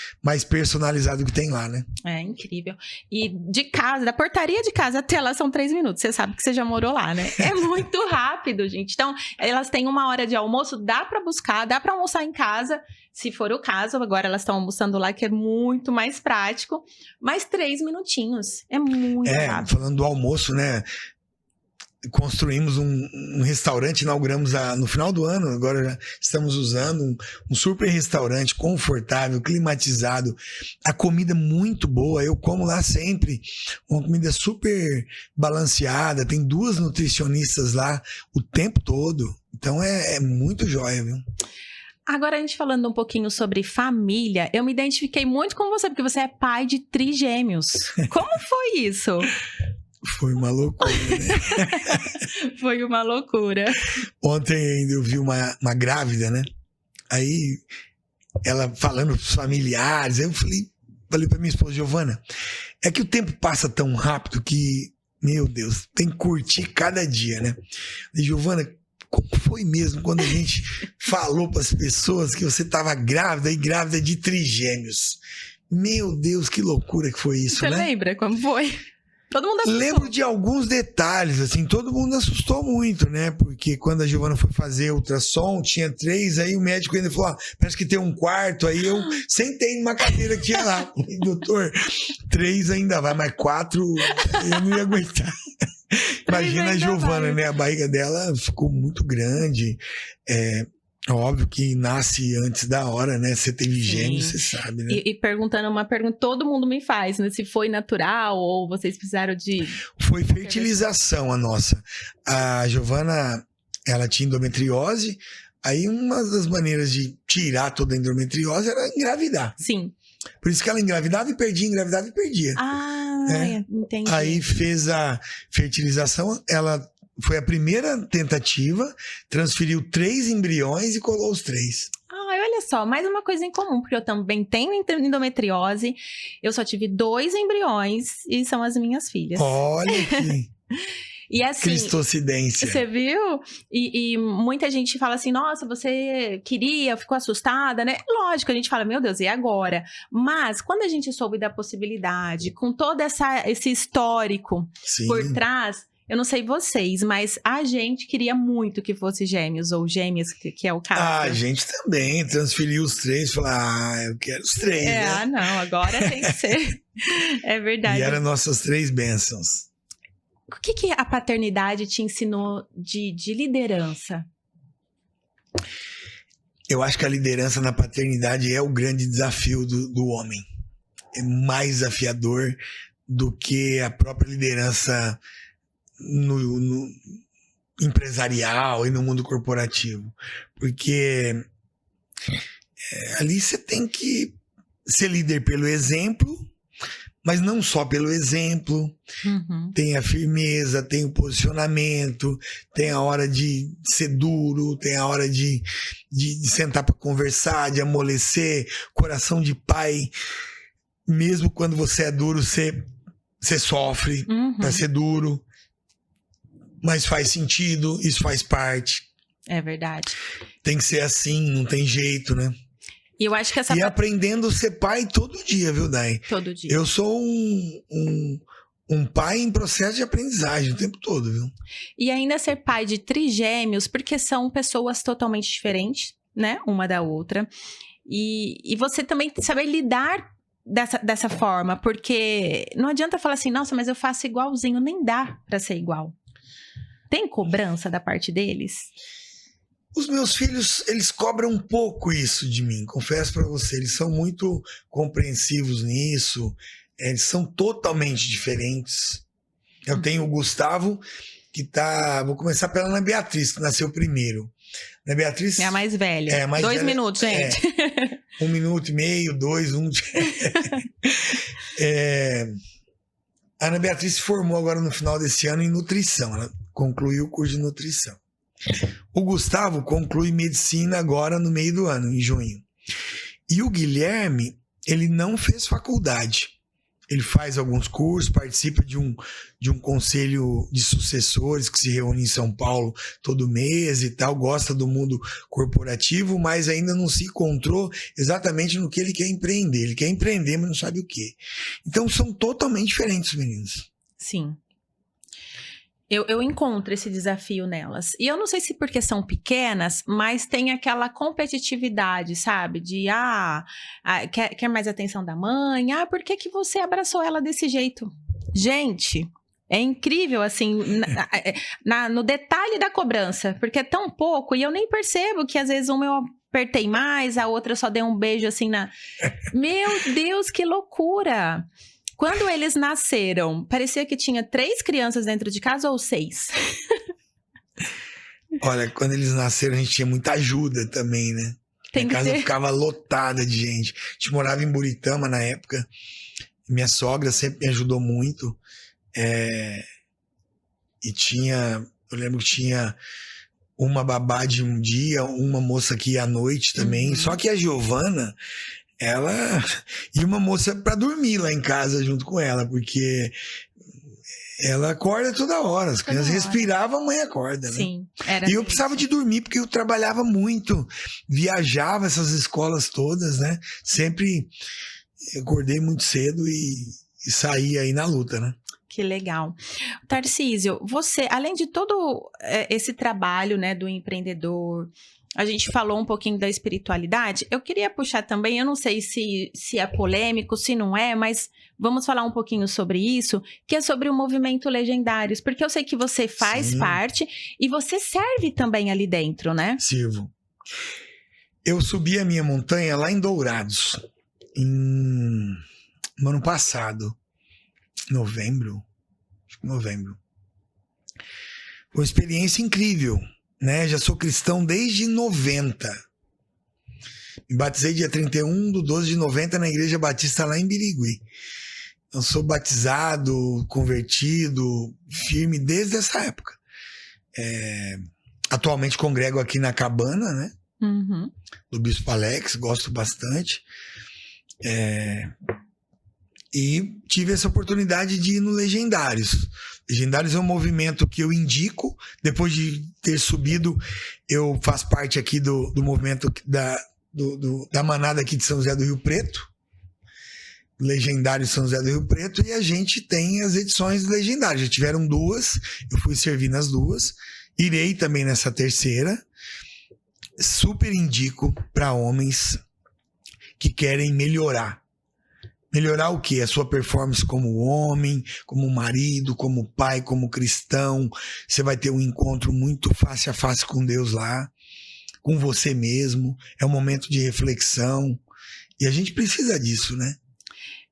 personalizado que tem lá, né? É incrível. E de casa, da portaria de casa até lá são 3 minutos. Você sabe que você já morou lá, né? É muito rápido, gente. Então, elas têm 1 hora de almoço, dá para buscar, dá para almoçar em casa, se for o caso. Agora elas estão almoçando lá, que é muito mais prático. Mas 3 minutinhos. É muito rápido. Falando do almoço, né? Construímos um restaurante, inauguramos no final do ano, agora já estamos usando um super restaurante confortável, climatizado, a comida muito boa, eu como lá sempre, uma comida super balanceada, tem 2 nutricionistas lá o tempo todo, então é muito jóia, viu? Agora, a gente falando um pouquinho sobre família, eu me identifiquei muito com você, porque você é pai de trigêmeos. Como foi isso? Foi uma loucura, né? Foi uma loucura. Ontem ainda eu vi uma grávida, né? Aí ela falando pros familiares, aí eu falei pra minha esposa, Giovana, é que o tempo passa tão rápido que, meu Deus, tem que curtir cada dia, né? E Giovana, como foi mesmo quando a gente falou pras pessoas que você tava grávida e grávida de trigêmeos? Meu Deus, que loucura que foi isso, Você né? Você lembra como foi? Todo mundo assustou. Lembro de alguns detalhes, assim, todo mundo assustou muito, né? Porque quando a Giovana foi fazer ultrassom, tinha 3, aí o médico ainda falou, parece que tem um quarto, aí eu sentei numa cadeira que tinha lá. Falei, doutor, 3 ainda vai, mas 4 eu não ia aguentar. Imagina a Giovana, né? A barriga dela ficou muito grande, óbvio que nasce antes da hora, né? Você teve gêmeos, você sabe, né? E perguntando uma pergunta, todo mundo me faz, né? Se foi natural ou vocês precisaram de... Foi fertilização a nossa. A Giovana, ela tinha endometriose, aí uma das maneiras de tirar toda a endometriose era engravidar. Sim. Por isso que ela engravidava e perdia, engravidava e perdia. Entendi. Aí fez a fertilização, ela... Foi a primeira tentativa, transferiu 3 embriões e colou os 3. Olha só, mais uma coisa em comum, porque eu também tenho endometriose, eu só tive 2 embriões e são as minhas filhas. Olha que e assim, cristocidência. Você viu? E muita gente fala assim, nossa, você queria, ficou assustada, né? Lógico, a gente fala, meu Deus, e agora? Mas quando a gente soube da possibilidade, com todo esse histórico por trás... Eu não sei vocês, mas a gente queria muito que fosse gêmeos ou gêmeas, que é o caso. A gente também transferiu os 3, falou, eu quero os 3, né? Não, agora tem que ser. É verdade. E eram nossas 3 bênçãos. O que a paternidade te ensinou de liderança? Eu acho que a liderança na paternidade é o grande desafio do homem. É mais desafiador do que a própria liderança no empresarial e no mundo corporativo, porque ali você tem que ser líder pelo exemplo, mas não só pelo exemplo. Tem a firmeza, tem o posicionamento, tem a hora de ser duro, tem a hora de sentar para conversar, de amolecer, coração de pai. Mesmo quando você é duro, você sofre para ser duro. Mas faz sentido, isso faz parte. É verdade. Tem que ser assim, não tem jeito, né? E eu acho que essa... E aprendendo a ser pai todo dia, viu, Dai? Todo dia. Eu sou um pai em processo de aprendizagem o tempo todo, viu? E ainda ser pai de trigêmeos, porque são pessoas totalmente diferentes, né? Uma da outra. E você também saber lidar dessa forma, porque não adianta falar assim, nossa, mas eu faço igualzinho, nem dá pra ser igual. Tem cobrança da parte deles? Os meus filhos, eles cobram um pouco isso de mim, confesso pra você. Eles são muito compreensivos nisso. Eles são totalmente diferentes. Eu tenho o Gustavo, que tá... Vou começar pela Ana Beatriz, que nasceu primeiro. Ana Beatriz... É a mais velha. É, a mais 2 velha, minutos, gente. 1 minuto e meio, 2, 1... A Ana Beatriz se formou agora no final desse ano em nutrição. Ela concluiu o curso de nutrição. O Gustavo conclui medicina agora no meio do ano, em junho. E o Guilherme, ele não fez faculdade. Ele faz alguns cursos, participa de um conselho de sucessores que se reúne em São Paulo todo mês e tal, gosta do mundo corporativo, mas ainda não se encontrou exatamente no que ele quer empreender. Ele quer empreender, mas não sabe o quê. Então são totalmente diferentes, meninos. Sim. Eu encontro esse desafio nelas. E eu não sei se porque são pequenas, mas tem aquela competitividade, sabe? De, quer mais atenção da mãe? Por que você abraçou ela desse jeito? Gente, é incrível, assim, no detalhe da cobrança. Porque é tão pouco, e eu nem percebo que às vezes uma eu apertei mais, a outra só deu um beijo assim na... Meu Deus, que loucura! Quando eles nasceram, parecia que tinha 3 crianças dentro de casa ou 6? Olha, quando eles nasceram, a gente tinha muita ajuda também, né? Minha casa ficava lotada de gente. A gente morava em Buritama na época. Minha sogra sempre me ajudou muito. E eu lembro que tinha uma babá de um dia, uma moça que ia à noite também. Uhum. Só que a Giovana... E uma moça pra dormir lá em casa junto com ela, porque ela acorda toda hora. As crianças respiravam, a mãe acorda, né? Sim, e eu precisava de dormir, porque eu trabalhava muito, viajava essas escolas todas, né? Sempre acordei muito cedo e saí aí na luta, né? Que legal. Tarcísio, você, além de todo esse trabalho, né, do empreendedor, a gente falou um pouquinho da espiritualidade, eu queria puxar também, eu não sei se é polêmico, se não é, mas vamos falar um pouquinho sobre isso, que é sobre o movimento Legendários, porque eu sei que você faz parte e você serve também ali dentro, né? Sirvo. Eu subi a minha montanha lá em Dourados, no ano passado, novembro. Foi uma experiência incrível, né? Já sou cristão desde 90. Me batizei dia 31/12/90 na Igreja Batista lá em Birigui. Eu sou batizado, convertido, firme desde essa época. Atualmente congrego aqui na Cabana, né? Uhum. Do Bispo Alex, gosto bastante. E tive essa oportunidade de ir no Legendários. Legendários é um movimento que eu indico. Depois de ter subido, eu faço parte aqui do movimento da manada aqui de São José do Rio Preto. Legendário São José do Rio Preto. E a gente tem as edições Legendários. Já tiveram 2, eu fui servir nas 2. Irei também nessa terceira. Super indico para homens que querem melhorar. Melhorar o quê? A sua performance como homem, como marido, como pai, como cristão. Você vai ter um encontro muito face a face com Deus lá, com você mesmo. É um momento de reflexão. E a gente precisa disso, né?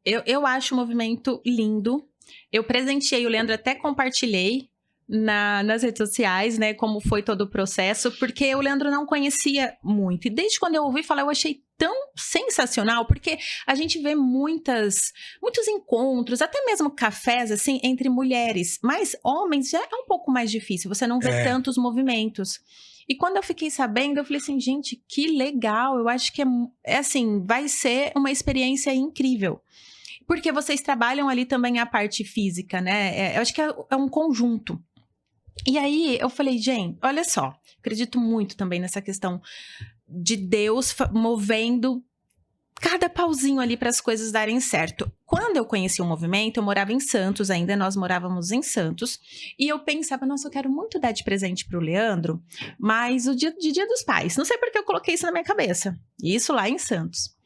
Eu acho o movimento lindo. Eu presenteei o Leandro, até compartilhei nas redes sociais, né, como foi todo o processo, porque o Leandro não conhecia muito. E desde quando eu ouvi falar, eu achei tão sensacional, porque a gente vê muitos encontros, até mesmo cafés, assim, entre mulheres. Mas homens já é um pouco mais difícil, você não vê tantos movimentos. E quando eu fiquei sabendo, eu falei assim, gente, que legal, eu acho que é assim, vai ser uma experiência incrível. Porque vocês trabalham ali também a parte física, né? Eu acho que é um conjunto. E aí eu falei, gente, olha só, acredito muito também nessa questão de Deus movendo cada pauzinho ali para as coisas darem certo. Quando eu conheci o movimento, eu morava em Santos ainda, nós morávamos em Santos, e eu pensava, nossa, eu quero muito dar de presente pro Leandro, mas o dia dos pais, não sei porque eu coloquei isso na minha cabeça, isso lá em Santos.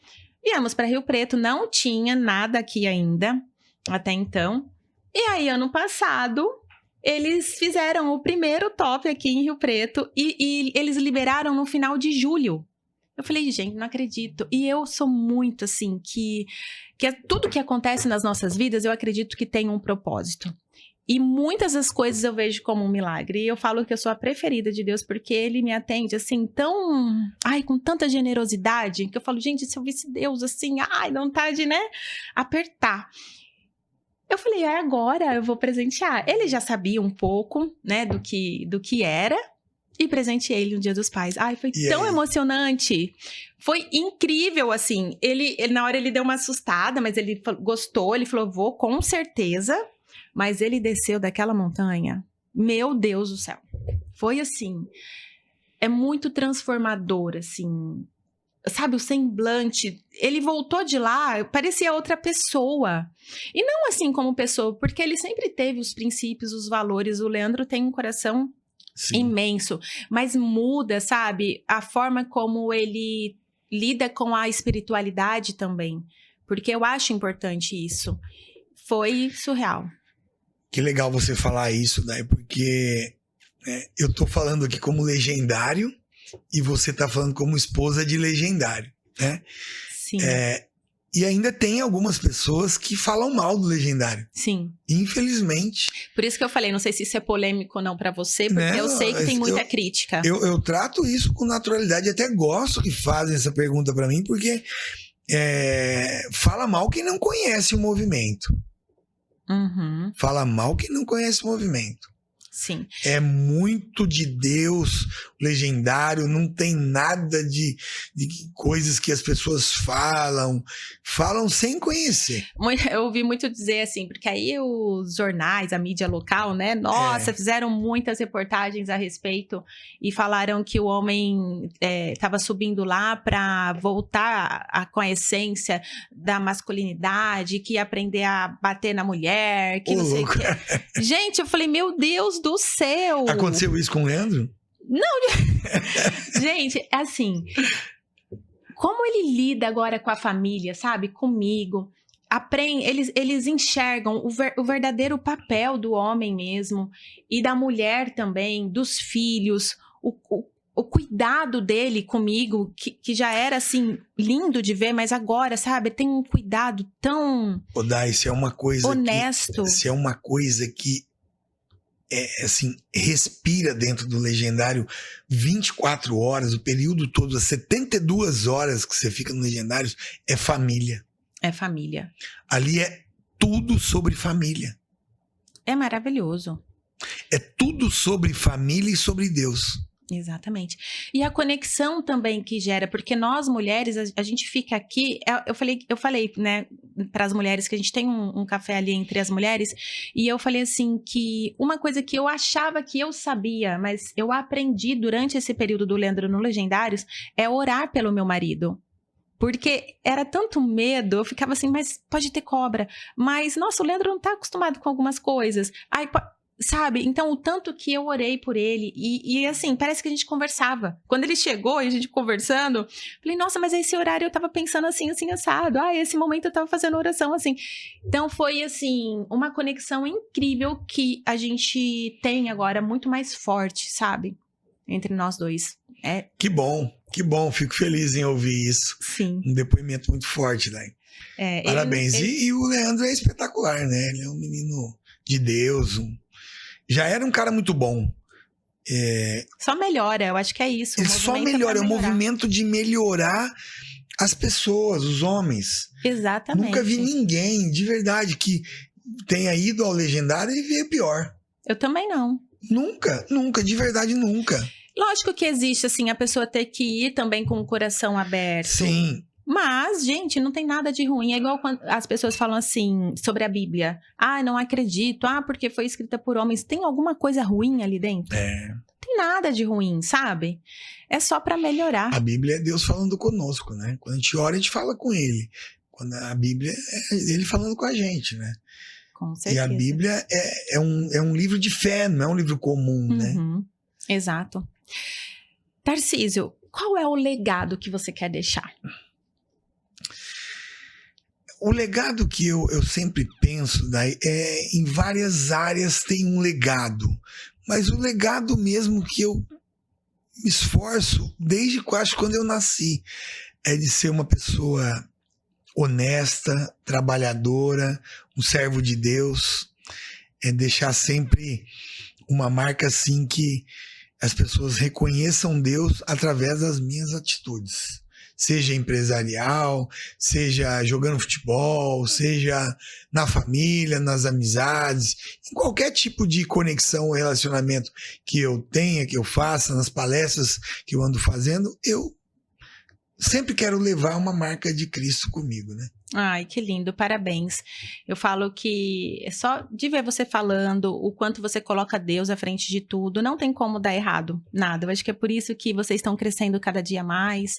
Viemos para Rio Preto, não tinha nada aqui ainda, até então, e aí ano passado, eles fizeram o primeiro top aqui em Rio Preto, e eles liberaram no final de julho. Eu falei, gente, não acredito. E eu sou muito assim, que tudo que acontece nas nossas vidas, eu acredito que tem um propósito. E muitas das coisas eu vejo como um milagre. E eu falo que eu sou a preferida de Deus, porque Ele me atende assim, com tanta generosidade, que eu falo, gente, se eu visse Deus assim, dá vontade de, né, apertar. Eu falei, agora eu vou presentear. Ele já sabia um pouco, né, do que era. E presenteei ele no Dia dos Pais. Foi tão emocionante. Foi incrível, assim. Ele, na hora, ele deu uma assustada, mas ele gostou. Ele falou, vou, com certeza. Mas ele desceu daquela montanha. Meu Deus do céu. Foi, assim, é muito transformador, assim. Sabe, o semblante. Ele voltou de lá, parecia outra pessoa. E não assim como pessoa, porque ele sempre teve os princípios, os valores. O Leandro tem um coração... Sim. Imenso, mas muda, sabe, a forma como ele lida com a espiritualidade também, porque eu acho importante isso. Foi surreal. Que legal você falar isso, né? Porque eu tô falando aqui como legendário e você tá falando como esposa de legendário, né? Sim. E ainda tem algumas pessoas que falam mal do legendário. Sim. Infelizmente. Por isso que eu falei, não sei se isso é polêmico ou não pra você, porque eu sei que tem muita crítica. Eu trato isso com naturalidade, até gosto que fazem essa pergunta pra mim, porque fala mal quem não conhece o movimento. Uhum. Fala mal quem não conhece o movimento. Sim. É muito de Deus, legendário, não tem nada de coisas que as pessoas falam sem conhecer. Eu ouvi muito dizer assim, porque aí os jornais, a mídia local, né, fizeram muitas reportagens a respeito e falaram que o homem estava subindo lá para voltar com a essência da masculinidade, que ia aprender a bater na mulher, que não sei o quê. Gente, eu falei, meu Deus do céu! Aconteceu isso com o Leandro? Não, gente, é assim, como ele lida agora com a família, sabe, comigo, eles enxergam o verdadeiro papel do homem mesmo, e da mulher também, dos filhos, o cuidado dele comigo, que já era, assim, lindo de ver, mas agora, sabe, tem um cuidado tão... Dai, isso é uma coisa honesto. Isso é uma coisa que assim, respira dentro do legendário 24 horas, o período todo, as 72 horas que você fica no Legendários, é família. É família. Ali é tudo sobre família. É maravilhoso. É tudo sobre família e sobre Deus. Exatamente. E a conexão também que gera, porque nós mulheres, a gente fica aqui, eu falei, né, para as mulheres, que a gente tem um café ali entre as mulheres, e eu falei assim, que uma coisa que eu achava que eu sabia, mas eu aprendi durante esse período do Leandro no Legendários, é orar pelo meu marido. Porque era tanto medo, eu ficava assim, mas pode ter cobra, mas, nossa, o Leandro não tá acostumado com algumas coisas, sabe? Então, o tanto que eu orei por ele, e assim, parece que a gente conversava. Quando ele chegou e a gente conversando, falei, nossa, mas esse horário eu tava pensando assim, assim, assado. Esse momento eu tava fazendo oração assim. Então, foi assim, uma conexão incrível que a gente tem agora, muito mais forte, sabe? Entre nós dois. Que bom, fico feliz em ouvir isso. Sim. Um depoimento muito forte, né? Parabéns. E o Leandro é espetacular, né? Ele é um menino de Deus, já era um cara muito bom. Só melhora, eu acho que é isso. Ele só melhora, é um movimento de melhorar as pessoas, os homens. Exatamente. Nunca vi ninguém, de verdade, que tenha ido ao Legendário e veio pior. Eu também não. Nunca, de verdade, nunca. Lógico que existe, assim, a pessoa ter que ir também com o coração aberto. Sim. Mas, gente, não tem nada de ruim. É igual quando as pessoas falam assim sobre a Bíblia. Ah, não acredito. Ah, porque foi escrita por homens. Tem alguma coisa ruim ali dentro? Não tem nada de ruim, sabe? É só para melhorar. A Bíblia é Deus falando conosco, né? Quando a gente ora, a gente fala com ele. Quando a Bíblia é ele falando com a gente, né? Com certeza. E a Bíblia é um livro de fé, não é um livro comum, né? Exato. Tarcísio, qual é o legado que você quer deixar? O legado que eu sempre penso, Day, em várias áreas tem um legado. Mas o legado mesmo que eu me esforço desde quase quando eu nasci é de ser uma pessoa honesta, trabalhadora, um servo de Deus. É deixar sempre uma marca assim que as pessoas reconheçam Deus através das minhas atitudes. Seja empresarial, seja jogando futebol, seja na família, nas amizades, em qualquer tipo de conexão ou relacionamento que eu tenha, que eu faça, nas palestras que eu ando fazendo, eu sempre quero levar uma marca de Cristo comigo, né? Ai, que lindo, parabéns. Eu falo que só de ver você falando o quanto você coloca Deus à frente de tudo, não tem como dar errado, nada. Eu acho que é por isso que vocês estão crescendo cada dia mais.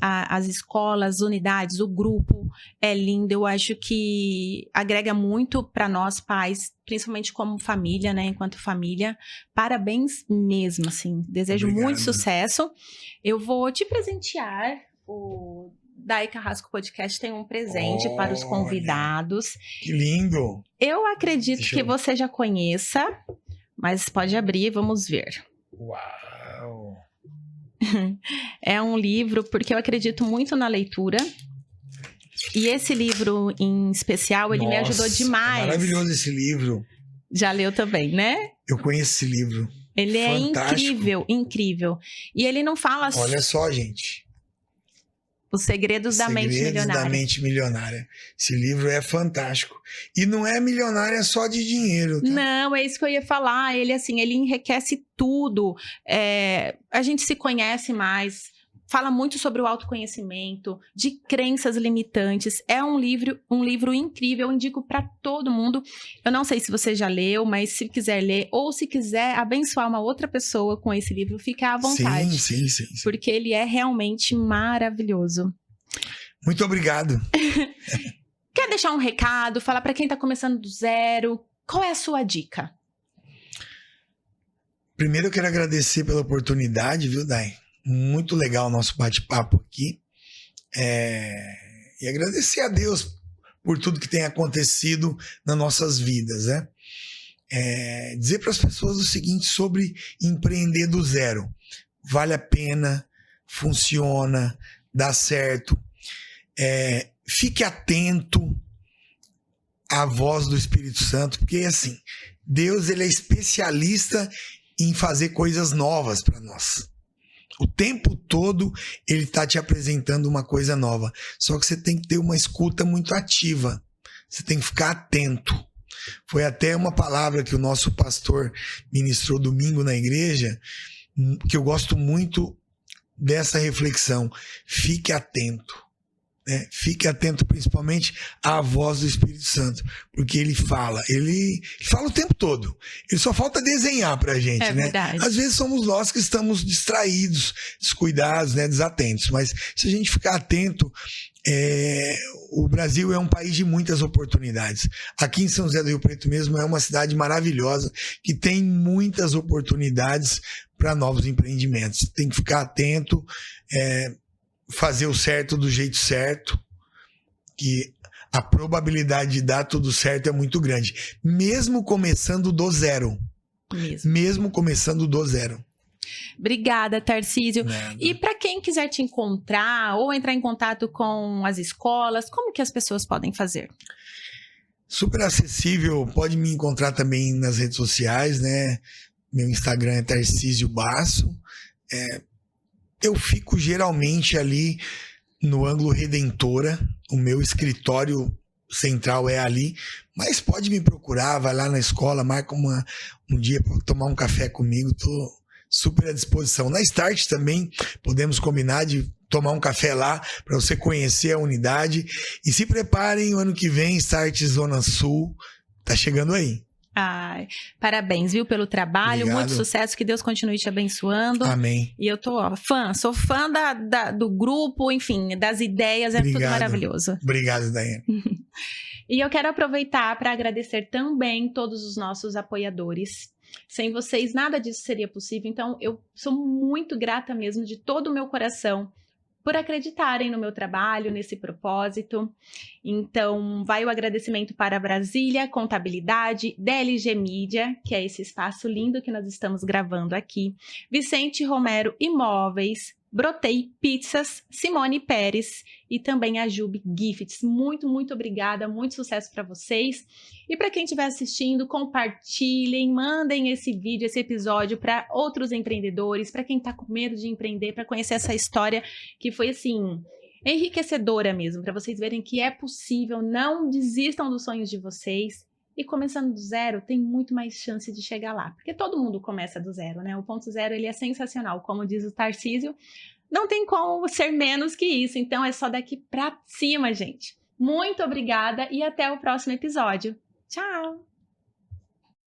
As escolas, as unidades, o grupo é lindo. Eu acho que agrega muito para nós pais, principalmente como família, né? Enquanto família. Parabéns mesmo, assim. Desejo muito sucesso. Eu vou te presentear. O Day Carrasco Podcast tem um presente para os convidados. Que lindo! Eu acredito que você já conheça, mas pode abrir, vamos ver. Uau! É um livro, porque eu acredito muito na leitura. E esse livro em especial, ele me ajudou demais. É maravilhoso esse livro. Já leu também, né? Eu conheço esse livro. Ele fantástico. É incrível, incrível. E ele não fala... Olha só, gente. Os Segredos da Mente Milionária. Segredos da Mente Milionária. Esse livro é fantástico. E não é milionária só de dinheiro, tá? Não, é isso que eu ia falar. Ele, assim, ele enriquece tudo. A gente se conhece mais. Fala muito sobre o autoconhecimento, de crenças limitantes. É um livro incrível. Eu indico para todo mundo. Eu não sei se você já leu, mas se quiser ler ou se quiser abençoar uma outra pessoa com esse livro, fica à vontade. Sim. Porque ele é realmente maravilhoso. Muito obrigado. Quer deixar um recado? Falar para quem está começando do zero? Qual é a sua dica? Primeiro eu quero agradecer pela oportunidade, viu, Day? Muito legal o nosso bate-papo aqui. E agradecer a Deus por tudo que tem acontecido nas nossas vidas, né? Dizer para as pessoas o seguinte sobre empreender do zero. Vale a pena, funciona, dá certo. Fique atento à voz do Espírito Santo, porque assim, Deus ele é especialista em fazer coisas novas para nós. O tempo todo ele está te apresentando uma coisa nova. Só que você tem que ter uma escuta muito ativa. Você tem que ficar atento. Foi até uma palavra que o nosso pastor ministrou domingo na igreja, que eu gosto muito dessa reflexão. Fique atento. Fique atento principalmente à voz do Espírito Santo, porque ele fala o tempo todo. Ele só falta desenhar pra gente, né? Verdade. Às vezes somos nós que estamos distraídos, descuidados, né? Desatentos, mas se a gente ficar atento, o Brasil é um país de muitas oportunidades. Aqui em São José do Rio Preto mesmo é uma cidade maravilhosa que tem muitas oportunidades para novos empreendimentos. Tem que ficar atento, fazer o certo do jeito certo, que a probabilidade de dar tudo certo é muito grande. Mesmo começando do zero. Mesmo começando do zero. Obrigada, Tarcísio. Nada. E para quem quiser te encontrar ou entrar em contato com as escolas, como que as pessoas podem fazer? Super acessível. Pode me encontrar também nas redes sociais, né? Meu Instagram é Tarcísio Basso. Eu fico geralmente ali no ângulo Redentora, o meu escritório central é ali, mas pode me procurar, vai lá na escola, marca um dia para tomar um café comigo, tô super à disposição. Na Start também podemos combinar de tomar um café lá para você conhecer a unidade. E se preparem, o ano que vem, Start Zona Sul tá chegando aí. Ai, parabéns, viu, pelo trabalho, Obrigado. muito sucesso, que Deus continue te abençoando. Amém. E eu sou fã do grupo, enfim, das ideias, é Obrigado. tudo maravilhoso. Obrigado, Daiane. E eu quero aproveitar para agradecer também todos os nossos apoiadores. Sem vocês, nada disso seria possível, então eu sou muito grata mesmo de todo o meu coração por acreditarem no meu trabalho, nesse propósito. Então, vai o agradecimento para Brasília Contabilidade, DLG Mídia, que é esse espaço lindo que nós estamos gravando aqui, Vicente Romero Imóveis, Brotei Pizzas, Simone Pérez e também a Jube Gifts. Muito, muito obrigada, muito sucesso para vocês. E para quem estiver assistindo, compartilhem, mandem esse vídeo, esse episódio para outros empreendedores, para quem está com medo de empreender, para conhecer essa história que foi assim enriquecedora mesmo, para vocês verem que é possível, não desistam dos sonhos de vocês. E começando do zero, tem muito mais chance de chegar lá. Porque todo mundo começa do zero, né? O ponto zero, ele é sensacional. Como diz o Tarcísio, não tem como ser menos que isso. Então, é só daqui pra cima, gente. Muito obrigada e até o próximo episódio. Tchau!